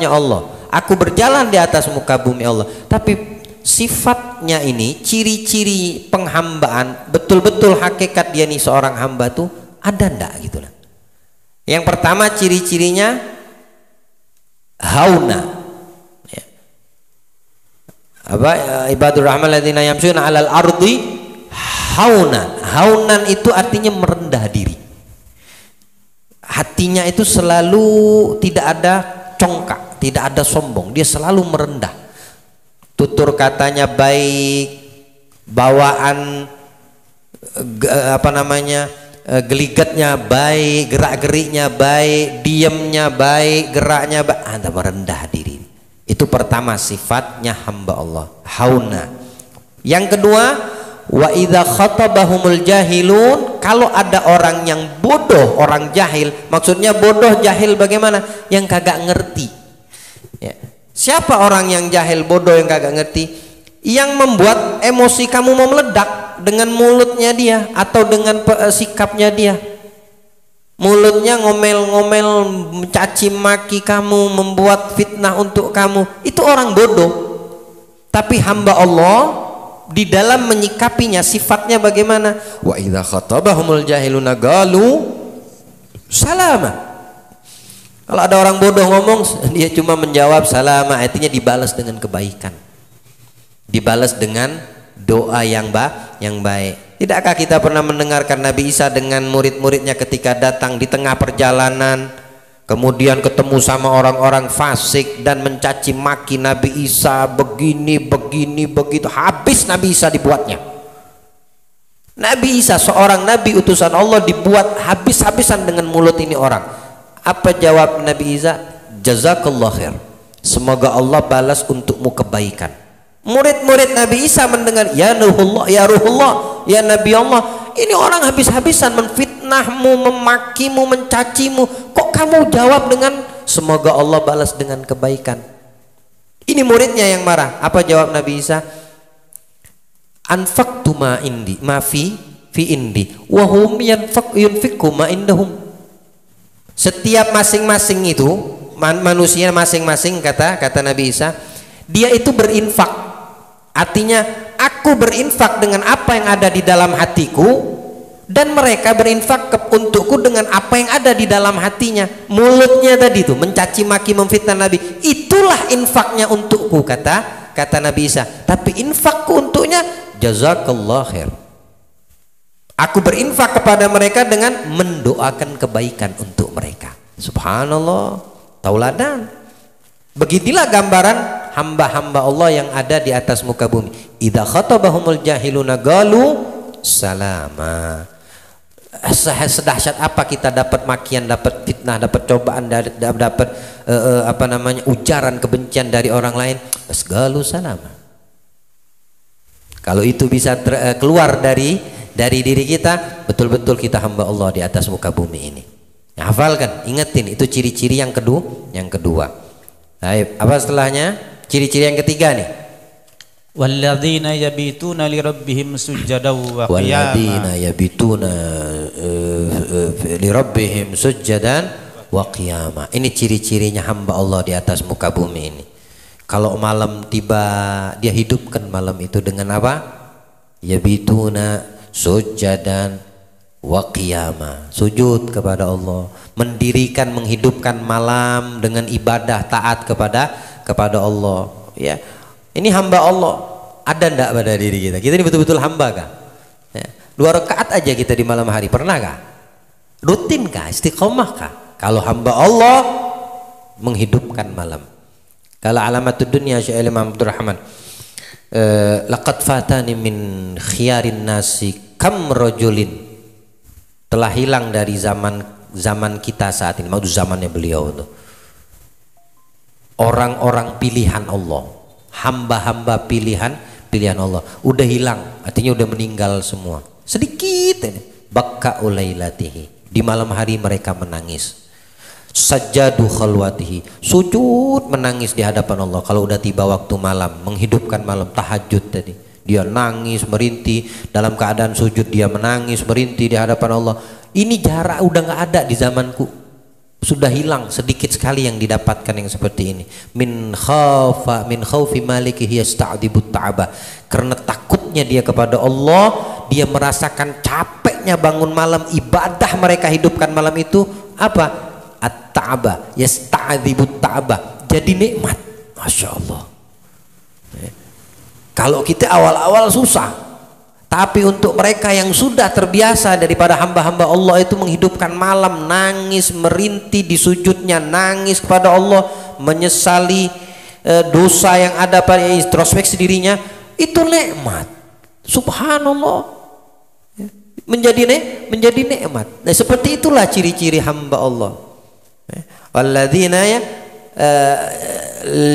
Allah. Aku berjalan di atas muka bumi Allah. Tapi sifatnya ini, ciri-ciri penghambaan, betul-betul hakikat dia nih seorang hamba tuh ada ndak gitu lah. Yang pertama ciri-cirinya hauna. Ya. Apa ibadur rahman ladzina yamshuna 'alal ardi haunan. Haunan itu artinya merendah diri. Hatinya itu selalu tidak ada congkak, tidak ada sombong, dia selalu merendah. Tutur katanya baik, bawaan geligatnya baik, gerak-geriknya baik, diamnya baik, geraknya baik, Anda merendah diri. Itu pertama sifatnya hamba Allah, hauna. Yang kedua, Wa idza khatabahumul jahilun, kalau ada orang yang bodoh, orang jahil, maksudnya bodoh jahil bagaimana? Yang kagak ngerti. Ya. Siapa orang yang jahil bodoh yang kagak ngerti? Yang membuat emosi kamu mau meledak dengan mulutnya dia atau dengan sikapnya dia. Mulutnya ngomel-ngomel, mencaci maki kamu, membuat fitnah untuk kamu. Itu orang bodoh. Tapi hamba Allah di dalam menyikapinya sifatnya bagaimana? Wa idza khatabahumul jahiluna qalu salama. Kalau ada orang bodoh ngomong, dia cuma menjawab salama, artinya dibalas dengan kebaikan. Dibalas dengan doa yang baik. Tidakkah kita pernah mendengarkan Nabi Isa dengan murid-muridnya ketika datang di tengah perjalanan, kemudian ketemu sama orang-orang fasik dan mencaci maki Nabi Isa, begini begitu, habis Nabi Isa dibuatnya. Nabi Isa seorang nabi utusan Allah dibuat habis-habisan dengan mulut ini orang. Apa jawab Nabi Isa? Jazakallah khair, semoga Allah balas untukmu kebaikan. Murid-murid Nabi Isa mendengar, ya Nuhullah, ya Ruhullah, ya Nabi Allah, ini orang habis-habisan menfitnahmu, memakimu, mencacimu, kok kamu jawab dengan semoga Allah balas dengan kebaikan? Ini muridnya yang marah. Apa jawab Nabi Isa? Anfaqtu ma indi, ma fi indi, wa hum yunfiqu ma indahum. Setiap masing-masing itu manusia masing-masing, kata Nabi Isa, dia itu berinfak. Artinya aku berinfak dengan apa yang ada di dalam hatiku, dan mereka berinfak untukku dengan apa yang ada di dalam hatinya. Mulutnya tadi itu mencaci maki, memfitnah Nabi, itulah infaknya untukku, kata Nabi Isa. Tapi infakku untuknya jazakallah khair. Aku berinfak kepada mereka dengan mendoakan kebaikan untuk mereka. Subhanallah, tauladan. Beginilah gambaran hamba-hamba Allah yang ada di atas muka bumi. Idza khatabahumul jahiluna qalu salama. Sedahsyat apa kita dapat makian, dapat fitnah, dapat cobaan, dapat ujaran kebencian dari orang lain. Qalu salama. Kalau itu bisa keluar dari diri kita, betul-betul kita hamba Allah di atas muka bumi ini. Nah, hafalkan, ingetin, itu ciri-ciri yang kedua. Baik, apa setelahnya? Ciri-ciri yang ketiga nih. Walladzina yabituna lirabbihim sujjadan wa qiyama. Walladzina yabituna lirabbihim sujjadan wa qiyama. Ini ciri-cirinya hamba Allah di atas muka bumi ini. Kalau malam tiba, dia hidupkan malam itu dengan apa? Yabituna sujjadan wa qiyama, sujud kepada Allah, mendirikan, menghidupkan malam dengan ibadah, taat kepada Allah. Ya, ini hamba Allah. Ada ndak pada diri kita? Kita ini betul-betul hamba kah? Ya. 2 rakaat aja kita di malam hari, pernah kah? Rutin kah? Istiqomah kah? Kalau hamba Allah menghidupkan malam. Kalau alamatud dunya Syekh Imam Abdul Rahman, laqad fatani min khiyarin nasi kam rajulin, telah hilang dari zaman kita saat ini, maksud zamannya beliau itu, orang-orang pilihan Allah, hamba-hamba pilihan Allah, udah hilang, artinya udah meninggal semua. Sedikit ini, bakka ulailatihi, di malam hari mereka menangis. Sajjadu khalwatihi, sujud menangis di hadapan Allah. Kalau udah tiba waktu malam, menghidupkan malam, tahajud tadi, dia nangis merintih dalam keadaan sujud, dia menangis merintih di hadapan Allah. Ini jarak udah nggak ada di zamanku, sudah hilang, sedikit sekali yang didapatkan yang seperti ini. Min khaufi malikihi yasta'dibut ta'aba, karena takutnya dia kepada Allah, dia merasakan capeknya bangun malam ibadah, mereka hidupkan malam itu apa? At-ta'aba, yasta'dibut ta'aba, jadi nikmat. Masya Allah. Kalau kita awal-awal susah, tapi untuk mereka yang sudah terbiasa daripada hamba-hamba Allah itu menghidupkan malam, nangis merintih di sujudnya, nangis kepada Allah, menyesali dosa yang ada pada introspeksi dirinya, itu nikmat. Subhanallah, menjadi nikmat. Nah, seperti itulah ciri-ciri hamba Allah. Walladzina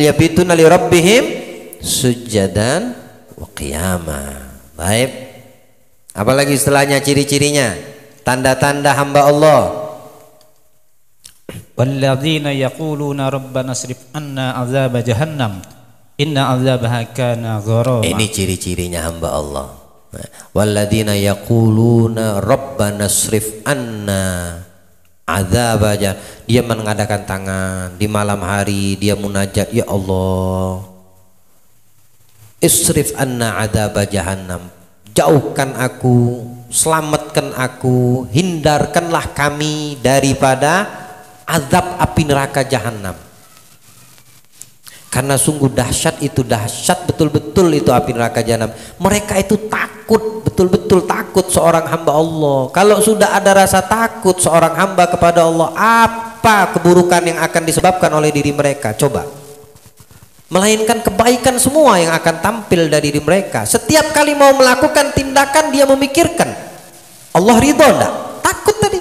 yabituna li rabbihim sujjadan wa qiyama. Baik, Apalagi setelahnya ciri-cirinya, tanda-tanda hamba Allah. Walladzina yaquluna rabbana srif anna azab jahannam inna azabaha kana gharama. Ini ciri-cirinya hamba Allah. Walladzina yaquluna rabbana srif anna azab jahannam. Dia mengadakan tangan di malam hari, dia munajat, ya Allah, isrif anna azab jahannam, jauhkan aku, selamatkan aku, hindarkanlah kami daripada azab api neraka jahanam. Karena sungguh dahsyat itu, dahsyat betul-betul itu api neraka jahanam. Mereka itu takut, betul-betul takut seorang hamba Allah. Kalau sudah ada rasa takut seorang hamba kepada Allah, apa keburukan yang akan disebabkan oleh diri mereka? Coba. Melainkan kebaikan semua yang akan tampil dari diri mereka. Setiap kali mau melakukan tindakan dia memikirkan Allah ridho enggak? Takut tadi.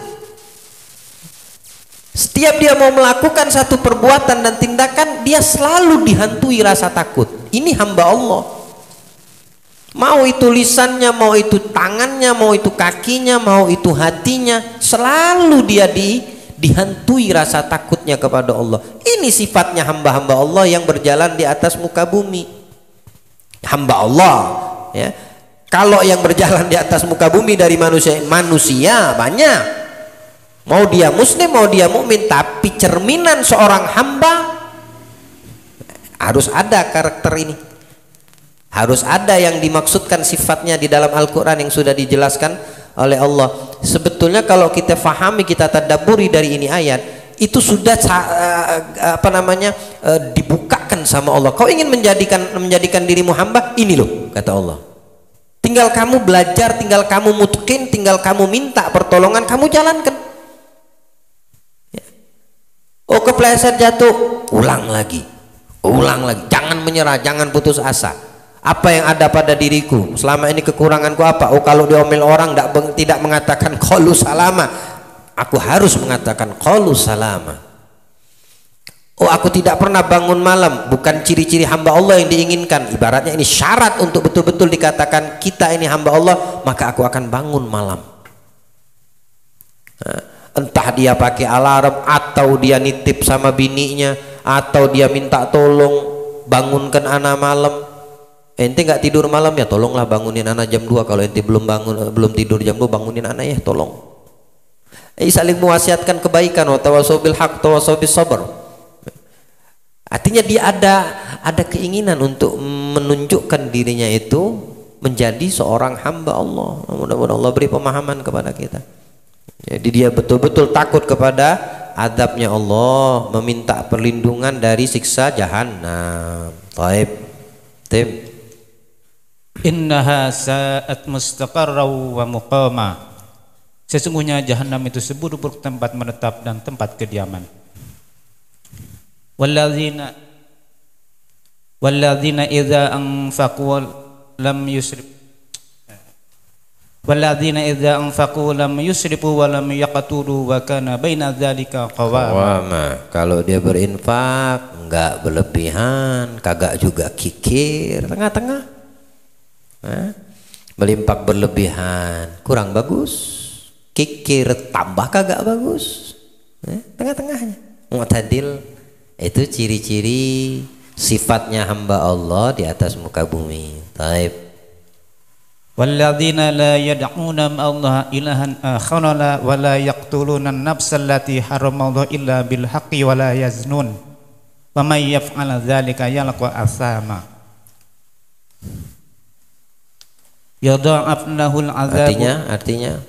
Setiap dia mau melakukan satu perbuatan dan tindakan, dia selalu dihantui rasa takut. Ini hamba Allah. Mau itu lisannya, mau itu tangannya, mau itu kakinya, mau itu hatinya, selalu dia dihantui rasa takutnya kepada Allah. Ini sifatnya hamba-hamba Allah yang berjalan di atas muka bumi. Hamba Allah, ya. Kalau yang berjalan di atas muka bumi dari manusia banyak. Mau dia muslim, mau dia mukmin, tapi cerminan seorang hamba harus ada karakter ini. Harus ada yang dimaksudkan sifatnya di dalam Al-Qur'an yang sudah dijelaskan oleh Allah. Sebetulnya kalau kita fahami, kita tadabburi dari ini ayat, itu sudah dibukakan sama Allah. Kau ingin menjadikan dirimu hamba, ini loh kata Allah. Tinggal kamu belajar, tinggal kamu mutqin, tinggal kamu minta pertolongan, kamu jalankan. Oh, kepleset jatuh, ulang lagi, jangan menyerah, jangan putus asa. Apa yang ada pada diriku selama ini, kekuranganku apa? Oh, kalau diomel orang tidak mengatakan qalu salama, aku harus mengatakan qalu salama. Oh, aku tidak pernah bangun malam, bukan ciri-ciri hamba Allah yang diinginkan. Ibaratnya ini syarat untuk betul-betul dikatakan kita ini hamba Allah, maka aku akan bangun malam. Entah dia pakai alarm, atau dia nitip sama bininya, atau dia minta tolong bangunkan anak malam. Ente nggak tidur malam ya, tolonglah bangunin anak jam 2. Kalau ente belum tidur jam 2, bangunin anak ya, tolong. Saling mewasiatkan kebaikan, wa tawassaw bil haq, tawassaw bis sabr. Artinya dia ada keinginan untuk menunjukkan dirinya itu menjadi seorang hamba Allah. Mudah-mudahan Allah beri pemahaman kepada kita. Jadi dia betul-betul takut kepada azabnya Allah, meminta perlindungan dari siksa jahanam. Taib. Tim. Innaha sa'at mustaqarra wa muqama. Sesungguhnya jahanam itu seburuk-buruk tempat menetap dan tempat kediaman. Walladzina idza anfaqu lam yusrif. Walladzina idza anfaqu lam yusrifu wa lam yaqtulu wa kana baina dzalika qawama. Kalau dia berinfak enggak berlebihan, kagak juga kikir, tengah-tengah. Belinfak berlebihan kurang bagus, kikir tambah kagak bagus, tengah-tengahnya, mu'tadil. Itu ciri-ciri sifatnya hamba Allah di atas muka bumi. Taib. Walladzina la yad'una ma'allaha ilahan akhara wa la yaqtuluna an-nafsa allati haramallahu illa bil haqqi wa la yaznun wa may yaf'al dzalika yalqa asama. Yadha'af lahul 'adzab. Artinya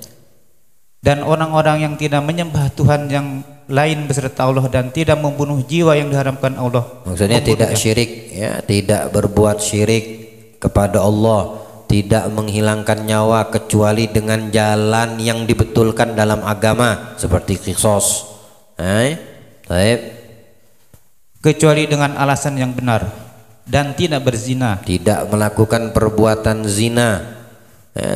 dan orang-orang yang tidak menyembah Tuhan yang lain beserta Allah dan tidak membunuh jiwa yang diharamkan Allah. Maksudnya tidak syirik, ya, tidak berbuat syirik kepada Allah, tidak menghilangkan nyawa kecuali dengan jalan yang dibetulkan dalam agama seperti qisas. Baik. Kecuali dengan alasan yang benar dan tidak berzina, tidak melakukan perbuatan zina.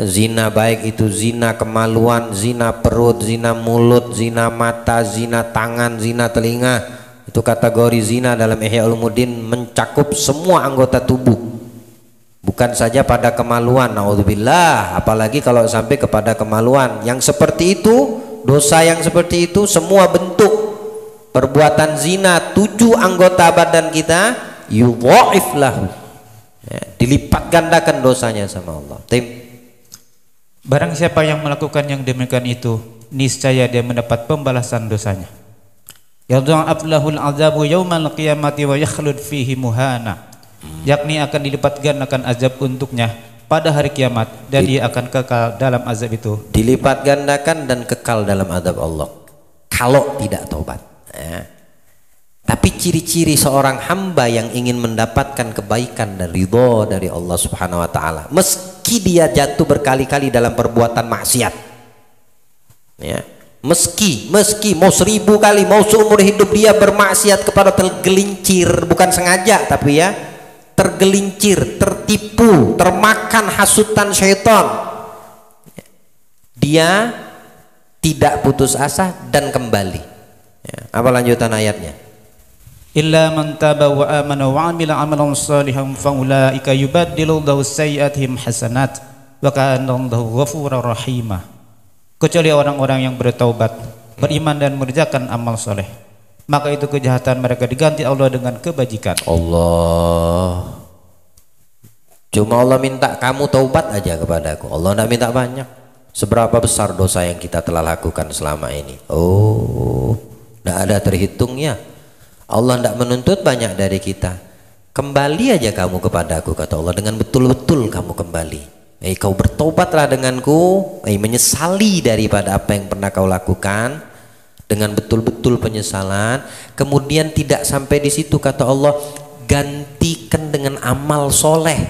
Zina baik itu zina kemaluan, zina perut, zina mulut, zina mata, zina tangan, zina telinga. Itu kategori zina dalam Ihya Ulumuddin mencakup semua anggota tubuh. Bukan saja pada kemaluan, naudzubillah, apalagi kalau sampai kepada kemaluan. Yang seperti itu, dosa yang seperti itu, semua bentuk perbuatan zina 7 anggota badan kita, yudha'if lahu, ya, dilipat gandakan dosanya sama Allah. Barang siapa yang melakukan yang demikian itu, niscaya dia mendapat pembalasan dosanya. Yadha'af lahul azabu yaumal qiyamati wa yakhlud fihi muhana, yakni akan dilipat gandakan azab untuknya pada hari kiamat, dan dia akan kekal dalam azab itu. Dilipat gandakan dan kekal dalam azab Allah kalau tidak taubat, ya. Tapi ciri-ciri seorang hamba yang ingin mendapatkan kebaikan dan ridho dari Allah Subhanahu wa taala, meski dia jatuh berkali-kali dalam perbuatan maksiat, ya, meski mau 1000 kali, mau seumur hidup dia bermaksiat kepada, tergelincir, bukan sengaja tapi ya, tergelincir, tertipu, termakan hasutan syaitan, dia tidak putus asa dan kembali, ya. Apa lanjutan ayatnya? Illa man taba wa amana wa amila amalan salihan fa ulaika yubaddilullahu sayyi'atihim hasanat wa kana Allahu ghafurur rahima. Kecuali orang-orang yang bertaubat, beriman dan mengerjakan amal soleh, maka itu kejahatan mereka diganti Allah dengan kebajikan. Allah, cuma Allah minta kamu taubat aja kepadaku. Allah tidak minta banyak. Seberapa besar dosa yang kita telah lakukan selama ini? Oh, tidak ada terhitungnya. Allah tidak menuntut banyak dari kita. Kembali aja kamu kepadaku, kata Allah, dengan betul-betul kamu kembali. Kau bertobatlah denganku, menyesali daripada apa yang pernah kau lakukan dengan betul-betul penyesalan. Kemudian tidak sampai di situ, kata Allah, gantikan dengan amal soleh.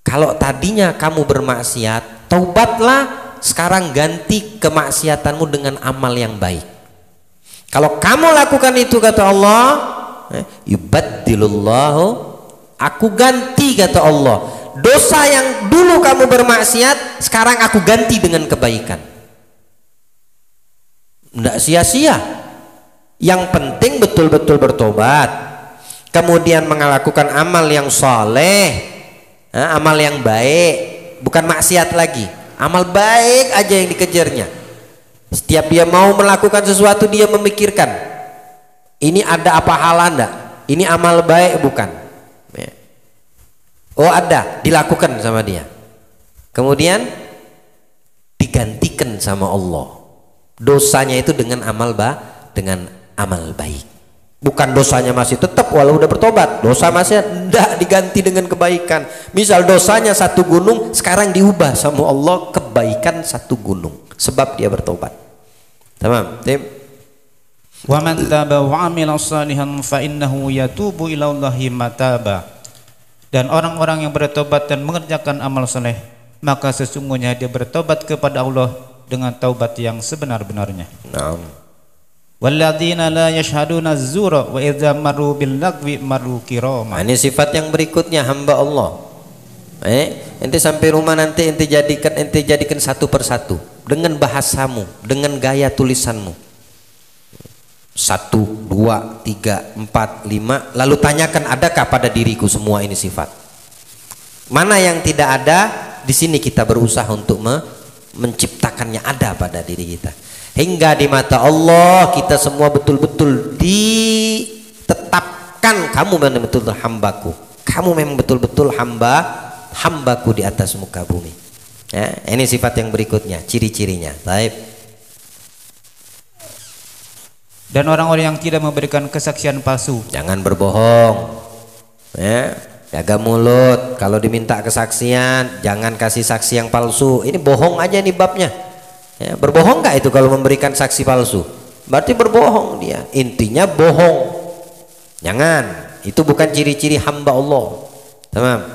Kalau tadinya kamu bermaksiat, taubatlah, sekarang ganti kemaksiatanmu dengan amal yang baik. Kalau kamu lakukan itu, kata Allah, yubaddilullahu, aku ganti, kata Allah, dosa yang dulu kamu bermaksiat, sekarang aku ganti dengan kebaikan. Tidak sia-sia. Yang penting betul-betul bertobat, kemudian melakukan amal yang saleh, amal yang baik, bukan maksiat lagi, amal baik aja yang dikejarnya. Setiap dia mau melakukan sesuatu, dia memikirkan, ini ada apa pahala enggak, ini amal baik bukan, ya. Oh ada, dilakukan sama dia, kemudian digantikan sama Allah dosanya itu dengan amal baik. Bukan dosanya masih tetap walau udah bertobat, dosa masih tidak diganti dengan kebaikan. Misal dosanya 1 gunung, sekarang diubah sama Allah kebaikan 1 gunung, sebab dia bertobat. Tamam, tim. Wa man taba wa amila salihan fa innahu yatubu ila Allahi mataba. Dan orang-orang yang bertobat dan mengerjakan amal saleh, maka sesungguhnya dia bertobat kepada Allah dengan taubat yang sebenar-benarnya. Naam. Walladzina la yashhaduna az-zura wa idza marru bil lagwi marru kirama. Ini sifat yang berikutnya hamba Allah. Ente sampai rumah nanti ente jadikan satu persatu dengan bahasamu, dengan gaya tulisanmu. 1, 2, 3, 4, 5, lalu tanyakan, adakah pada diriku semua ini sifat? Mana yang tidak ada? Di sini kita berusaha untuk menciptakannya ada pada diri kita. Hingga di mata Allah kita semua betul-betul ditetapkan, kamu memang betul-betul hambaku, kamu memang betul-betul hambaku di atas muka bumi, ya. Ini sifat yang berikutnya, ciri-cirinya. Baik. Dan orang-orang yang tidak memberikan kesaksian palsu, jangan berbohong, ya. Jaga mulut. Kalau diminta kesaksian, jangan kasih saksi yang palsu. Ini bohong aja nih babnya. Ya, berbohong nggak itu kalau memberikan saksi palsu? Berarti berbohong dia. Intinya bohong. Jangan. Itu bukan ciri-ciri hamba Allah. Tamam.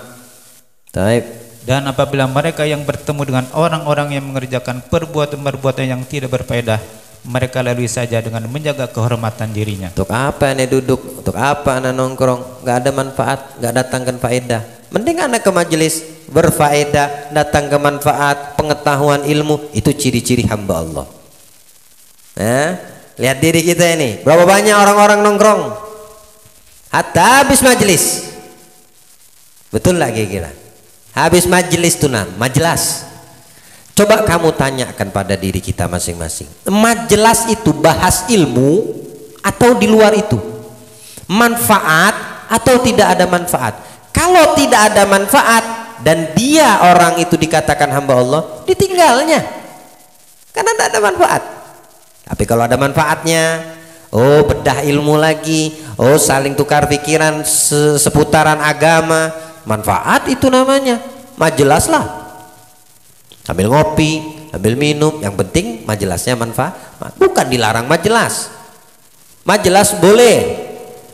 Taib. Dan apabila mereka yang bertemu dengan orang-orang yang mengerjakan perbuatan-perbuatan yang tidak berfaedah, mereka lalui saja dengan menjaga kehormatan dirinya. Untuk apa ane duduk? Untuk apa ane nongkrong? Nggak ada manfaat, nggak datangkan faedah. Mending ane ke majelis berfaedah, datang ke manfaat, pengetahuan ilmu. Itu ciri-ciri hamba Allah. Nah, lihat diri kita ini. Berapa banyak orang-orang nongkrong? Hatta habis majelis. Betul lah kira-kira. Habis majelis tuh majelis. Coba kamu tanyakan pada diri kita masing-masing. Majelis itu bahas ilmu atau di luar itu? Manfaat atau tidak ada manfaat? Kalau tidak ada manfaat dan dia orang itu dikatakan hamba Allah, ditinggalnya. Karena tidak ada manfaat. Tapi kalau ada manfaatnya, oh bedah ilmu lagi, oh saling tukar pikiran seputaran agama, manfaat itu namanya. Majelis lah. Sambil ngopi, sambil minum, yang penting majelisnya manfaat. Bukan dilarang majelis. Majelis boleh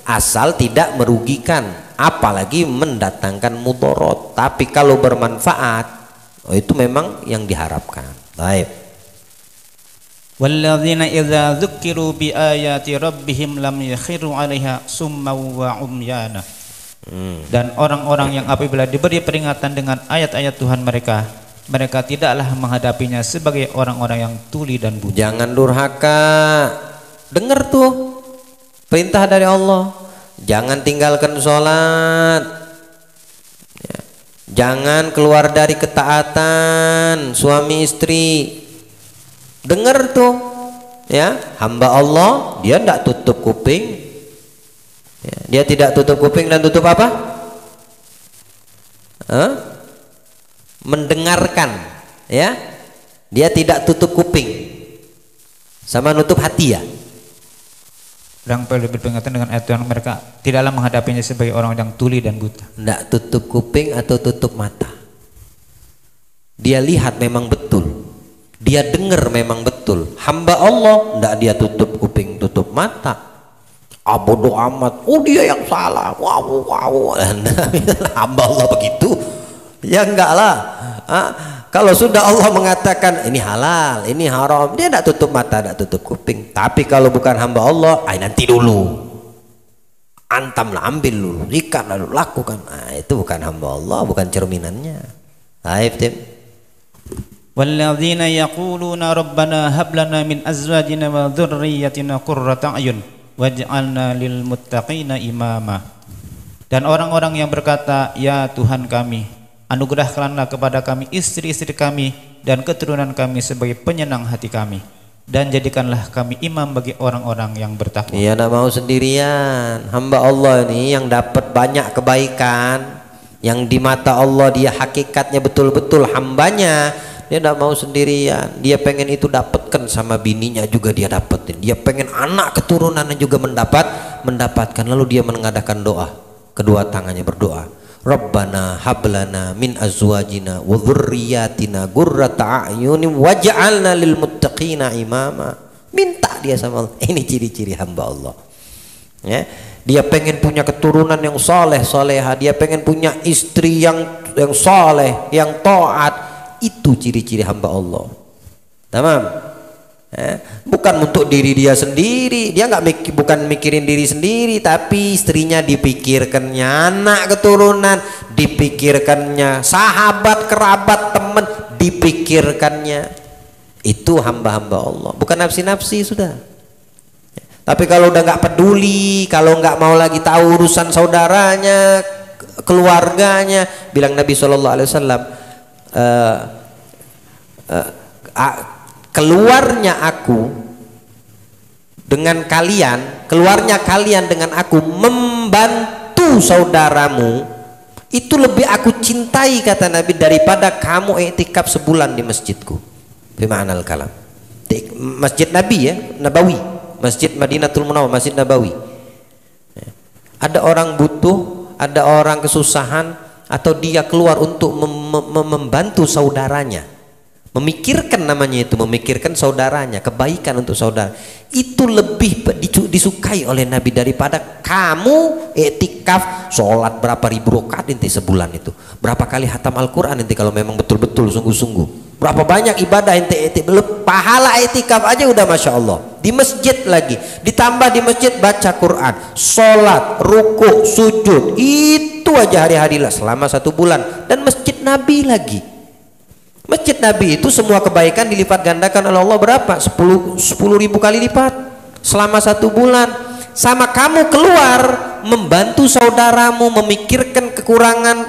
asal tidak merugikan, apalagi mendatangkan mudarat. Tapi kalau bermanfaat, oh itu memang yang diharapkan. Baik. Walladzina idza dzukiru bi ayati rabbihim lam yakhiru 'alaiha summa wa umyana. Dan orang-orang yang apabila diberi peringatan dengan ayat-ayat Tuhan mereka, mereka tidaklah menghadapinya sebagai orang-orang yang tuli dan buta. Jangan durhaka. Dengar tuh perintah dari Allah. Jangan tinggalkan sholat. Jangan keluar dari ketaatan suami istri. Dengar tuh, ya, hamba Allah dia tidak tutup kuping. Ya, dia tidak tutup kuping dan tutup apa? Mendengarkan, ya, dia tidak tutup kuping sama nutup hati ya. Dan perlu berperingatan dengan ayat yang mereka tidaklah menghadapinya sebagai orang yang tuli dan buta. Tidak tutup kuping atau tutup mata. Dia lihat memang betul, dia dengar memang betul. Hamba Allah tidak dia tutup kuping tutup mata. Bodoh amat, oh dia yang salah, wow. Hamba Allah begitu. Ya enggak lah. Kalau sudah Allah mengatakan ini halal, ini haram, dia tidak tutup mata, tidak tutup kuping. Tapi kalau bukan hamba Allah, nanti dulu, antamlah, ambil dulu, ikat lalu lakukan. Itu bukan hamba Allah, bukan cerminannya. Baik, Tim. Walladzina yaquluna rabbana hab lana min azwajina wa dzurriyyatina qurrata a'yun waj'alna lil muttaqina imama. Dan orang-orang yang berkata, ya Tuhan kami, anugerahkanlah kepada kami istri-istri kami dan keturunan kami sebagai penyenang hati kami, dan jadikanlah kami imam bagi orang-orang yang bertakwa. Iya, tidak mau sendirian. Hamba Allah ini yang dapat banyak kebaikan, yang di mata Allah dia hakikatnya betul-betul hambanya. Dia tidak mau sendirian. Dia pengen itu dapatkan sama bininya juga dia dapetin. Dia pengen anak keturunannya juga mendapatkan. Lalu dia mengadakan doa, kedua tangannya berdoa. Rabbana hablana min azwajina wa dzurriyyatina qurrata a'yunin waj'alna lil muttaqina imama. Minta dia sama Allah. Ini ciri-ciri hamba Allah. Ya, dia pengen punya keturunan yang soleh soleha, dia pengen punya istri yang soleh, yang taat. Itu ciri-ciri hamba Allah. Tamam. Bukan untuk diri dia sendiri, dia bukan mikirin diri sendiri, tapi istrinya dipikirkannya, anak keturunan dipikirkannya, sahabat kerabat teman dipikirkannya. Itu hamba-hamba Allah, bukan nafsi-nafsi sudah. Tapi kalau udah nggak peduli, kalau nggak mau lagi tahu urusan saudaranya, keluarganya, bilang Nabi SAW, keluarnya aku dengan kalian, keluarnya kalian dengan aku membantu saudaramu itu lebih aku cintai, kata Nabi, daripada kamu iktikaf sebulan di masjidku. Bima'anal kalam. Masjid Nabi ya, Nabawi, Masjid Madinatul Munawwarah, Masjid Nabawi. Ada orang butuh, ada orang kesusahan, atau dia keluar untuk membantu saudaranya, memikirkan, namanya itu memikirkan saudaranya, kebaikan untuk saudara, itu lebih disukai oleh Nabi daripada kamu iktikaf sholat berapa ribu rakaat inti sebulan itu, berapa kali hatam Al-Quran inti kalau memang betul-betul sungguh-sungguh, berapa banyak ibadah inti pahala iktikaf aja udah Masya Allah. Di masjid lagi, ditambah di masjid baca Quran, sholat, ruku, sujud, itu aja hari-hari lah selama 1 bulan. Dan masjid Nabi lagi, masjid Nabi itu semua kebaikan dilipat gandakan oleh Allah berapa? 10.000 kali lipat selama 1 bulan. Sama kamu keluar membantu saudaramu, memikirkan kekurangan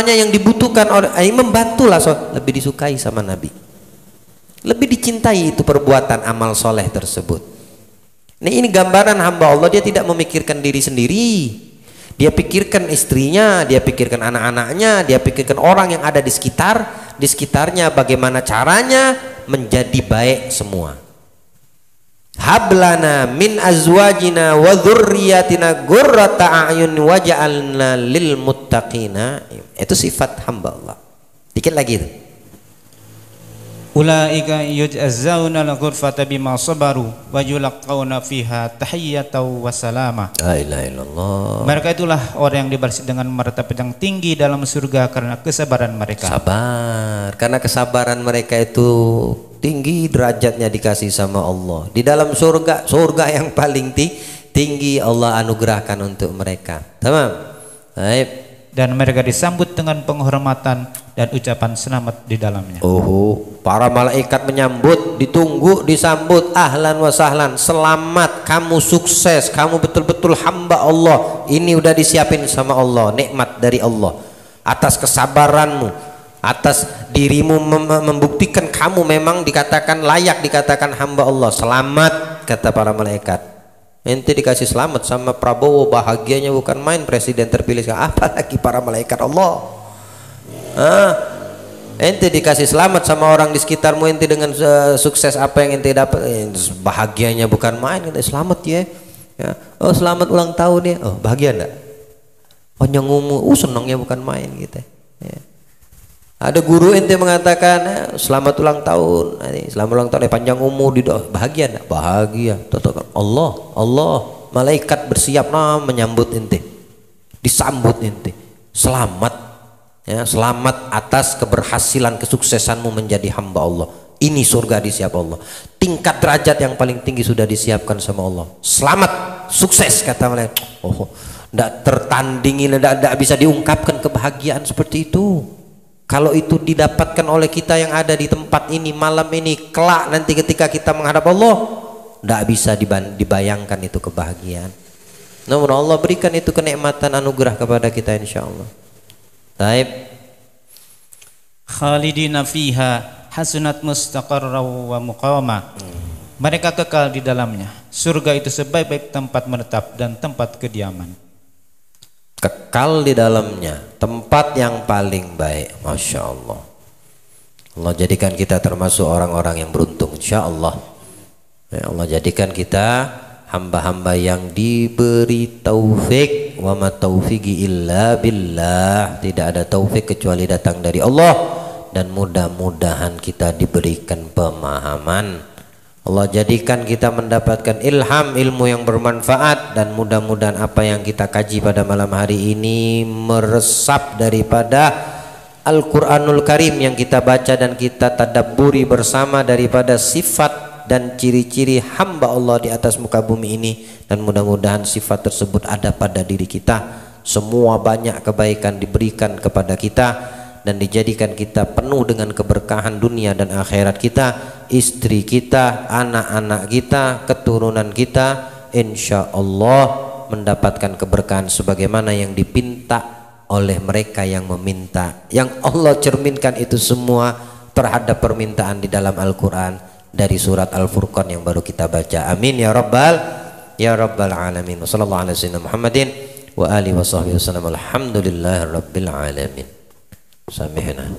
yang dibutuhkan membantulah, lebih disukai sama Nabi, lebih dicintai itu perbuatan amal soleh tersebut. Ini gambaran hamba Allah, dia tidak memikirkan diri sendiri, dia pikirkan istrinya, dia pikirkan anak-anaknya, dia pikirkan orang yang ada di sekitarnya, bagaimana caranya menjadi baik semua. Hablana min azwajina wa dzurriyyatina qurrata a'yun waj'alna lil muttaqina. Itu sifat hamba Allah. Dikit lagi itu. Ulaika yujzauna al-ghurfata bima sabaru wa yulqauna fiha tahiyyatan wa salama. La ilaha illallah. Mereka itulah orang yang dibalas dengan martabat yang tinggi dalam surga karena kesabaran mereka. Sabar, karena kesabaran mereka itu tinggi derajatnya dikasih sama Allah. Di dalam surga yang paling tinggi Allah anugerahkan untuk mereka. Tamam. Baik. Dan mereka disambut dengan penghormatan dan ucapan selamat di dalamnya. Para malaikat menyambut, ditunggu, disambut, ahlan wa sahlan, selamat, kamu sukses, kamu betul-betul hamba Allah. Ini udah disiapin sama Allah, nikmat dari Allah atas kesabaranmu, atas dirimu membuktikan kamu memang dikatakan layak dikatakan hamba Allah. Selamat, kata para malaikat. Ente dikasih selamat sama Prabowo, bahagianya bukan main, presiden terpilih, apalagi para malaikat Allah. Ente dikasih selamat sama orang di sekitarmu, ente dengan sukses apa yang ente dapat, bahagianya bukan main. Selamat ya. Oh selamat ulang tahun ya, oh bahagia enggak? Panjang umur, senangnya bukan main gitu ya. Ada guru ente mengatakan selamat ulang tahun, selamat ulang tahun, panjang umur, bahagia enggak? Bahagia. Allah malaikat bersiap menyambut ente, disambut ente, selamat ya, selamat atas keberhasilan kesuksesanmu menjadi hamba Allah. Ini surga disiap Allah, tingkat derajat yang paling tinggi sudah disiapkan sama Allah. Selamat, sukses, kata malaikat. Enggak tertandingi, enggak bisa diungkapkan kebahagiaan seperti itu. Kalau itu didapatkan oleh kita yang ada di tempat ini malam ini, kelak nanti ketika kita menghadap Allah, tidak bisa dibayangkan itu kebahagiaan. Namun Allah berikan itu kenikmatan anugerah kepada kita insyaallah. Taib. Khalidina fiha hasunat mustaqarra wa muqama. Mereka kekal di dalamnya. Surga itu sebaik-baik tempat menetap dan tempat kediaman. Kekal di dalamnya, tempat yang paling baik. Masya Allah. Allah jadikan kita termasuk orang-orang yang beruntung insyaallah. Ya Allah jadikan kita hamba-hamba yang diberi taufik. Wa ma taufiqi illa billah. Tidak ada taufik kecuali datang dari Allah. Dan mudah-mudahan kita diberikan pemahaman. Allah jadikan kita mendapatkan ilham, ilmu yang bermanfaat, dan mudah-mudahan apa yang kita kaji pada malam hari ini meresap daripada Al-Quranul Karim yang kita baca dan kita tadabburi bersama, daripada sifat dan ciri-ciri hamba Allah di atas muka bumi ini, dan mudah-mudahan sifat tersebut ada pada diri kita. Semua banyak kebaikan diberikan kepada kita dan dijadikan kita penuh dengan keberkahan dunia dan akhirat kita, istri kita, anak-anak kita, keturunan kita, insya Allah mendapatkan keberkahan sebagaimana yang dipinta oleh mereka yang meminta, yang Allah cerminkan itu semua terhadap permintaan di dalam Al-Quran dari surat Al-Furqan yang baru kita baca. Amin ya rabbal alamin. Wassallallahu ala sayyidina Muhammadin wa alihi wa sahbihi wasallam. Alhamdulillah rabbil alamin. Samihna.